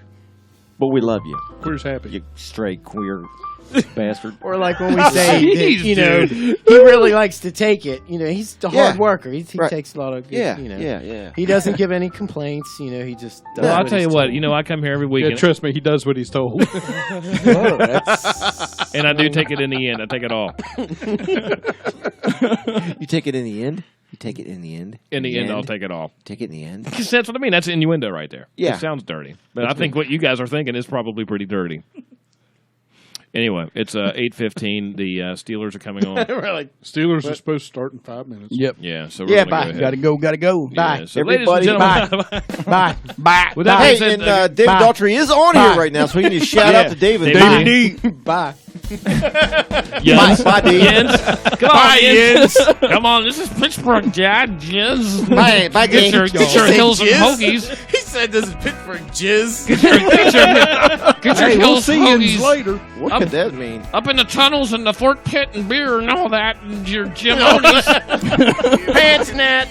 But we love you. Queer's happy. You straight queer bastard. Or like when we say, Jeez, that, dude. he really likes to take it. He's a Yeah. hard worker. He Right. takes a lot of good, Yeah. He doesn't give any complaints. He just does Well, I'll what tell you he's what. told. I come here every Yeah, weekend, trust me, he does what he's told. Whoa, that's- and I do take it in the end. I take it all. You take it in the end? You take it in the end? In the end, I'll take it all. Take it in the end? Because that's what I mean. That's innuendo right there. Yeah. It sounds dirty. But I think what you guys are thinking is probably pretty dirty. Anyway, it's 8:15. The Steelers are coming on. We're like, Steelers are supposed to start in 5 minutes. Yep. Yeah, so we're bye. go Gotta go. Bye. Yeah, so ladies and gentlemen, Bye. Bye. With that Hey, being said, and David Daughtry is on here right now, so we need to shout out to David. David D. Bye. Jens. Bye, Dave. Jens. Come on, Jens. Come on, this is Pittsburgh, Dad. Jens. Bye, Get your Hills and Hoagies. He said this is Pittsburgh jizz. Get your Hey, we'll Hills see and you Hoagies. later. What could that mean? Up in the tunnels and the Fort Pitt and beer and all that, and your Jimonies. Pants net.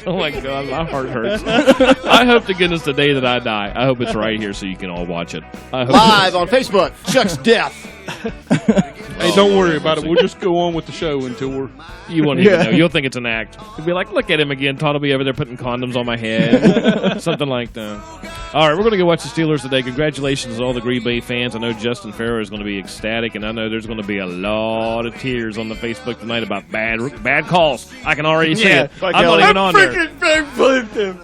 Oh my God, my heart hurts. I hope to goodness the day that I die, I hope it's right here so you can all watch it. I hope Live on Facebook, Chuck's Death. Hey, don't worry about it. We'll just go on with the show until we're... You won't even know. You'll think it's an act. You'll be like, look at him again. Todd will be over there putting condoms on my head. Something like that. All right, we're going to go watch the Steelers today. Congratulations to all the Green Bay fans. I know Justin Farrow is going to be ecstatic, and I know there's going to be a lot of tears on the Facebook tonight about bad calls. I can already see it. like I'm not even on there.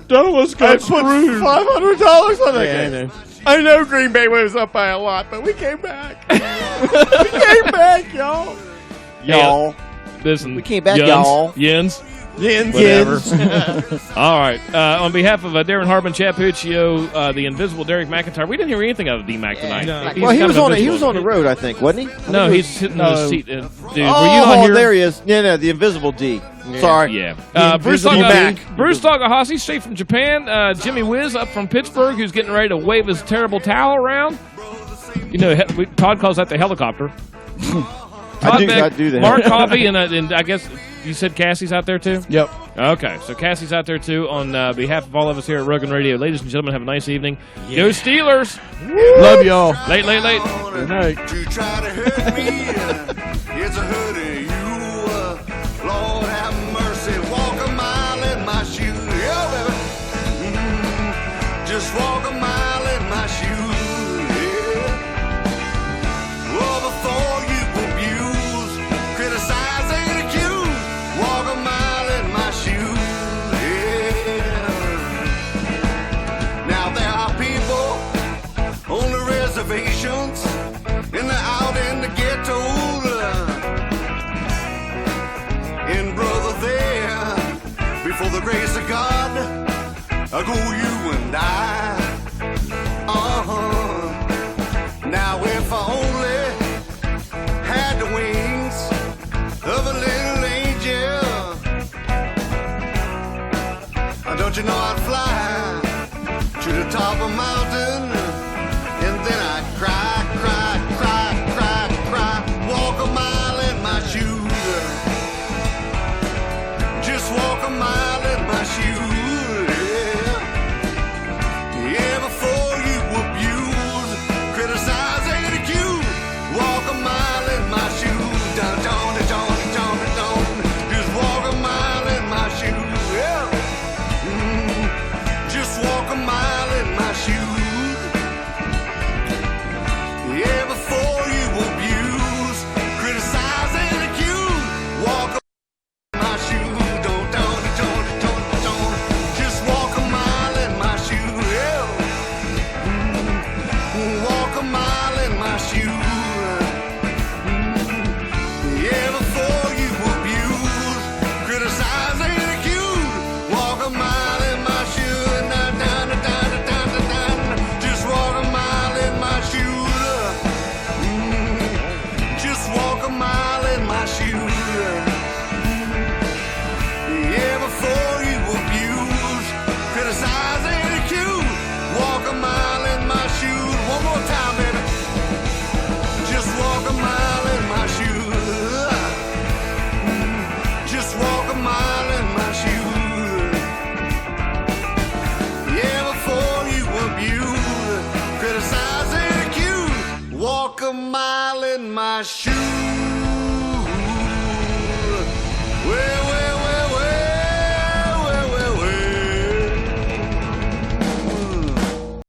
None of us got screwed. $500 on that game. I know. I know Green Bay was up by a lot, but we came back. We came back, y'all. Y'all. Listen. We came back, Jens, y'all. Jens. Yins. Whatever. All right. On behalf of Darren Harbin, Chad Puccio, the invisible Derek McIntyre, we didn't hear anything out of D-Mac tonight. He's Well, he kind was of on. He invisible. was on the road, I think, wasn't he? No, he's sitting in the seat. Dude, were you Oh, on here? there he is. Yeah, no, the invisible D. Sorry. Yeah. Bruce Invisible Mac. Tagahasi, straight from Japan. Jimmy Wiz up from Pittsburgh, who's getting ready to wave his terrible towel around. You know, Todd calls that the helicopter. I do that. Mark Coffey, and I guess you said Cassie's out there too? Yep. Okay, so Cassie's out there too on behalf of all of us here at Rogan Radio. Ladies and gentlemen, have a nice evening. Go Steelers! Love y'all. Late. Good night. To try to hurt me, it's a hurting you. Lord have mercy, walk a mile in my shoes. Yeah, baby. Just walk a mile in my shoes. Yeah. Well, before you abuse, criticize and accuse, walk a mile in my shoes. Yeah. Now there are people on the reservations, and they're out in the ghetto. And brother, there, before the grace of God, I go you and I. Now if I only had the wings of a little angel, don't you know I'd fly to the top of a mountain, and then I'd cry, walk a mile in my shoes. Just walk a mile in my shoes, yeah, before you abuse, criticize and accuse, walk a mile in my shoes, don't, just walk a mile in my shoes, yeah, just walk a mile in my shoes, yeah, before you abuse, criticize and accuse, walk a my shoes, don't, just walk a mile in my shoes, yeah. Walk a mile in my shoes, yeah, before you abuse, criticize and accuse, walk a mile in my shoes, just walk a mile in my shoes, just walk a mile in my shoes. Yeah, before you abuse, criticize and accuse, walk a mile in my shoes. One more time, baby. Just walk a mile in my shoes. Just walk a mile in my shoes. Yeah, before you abuse, criticize and accuse, walk a mile in my shoes.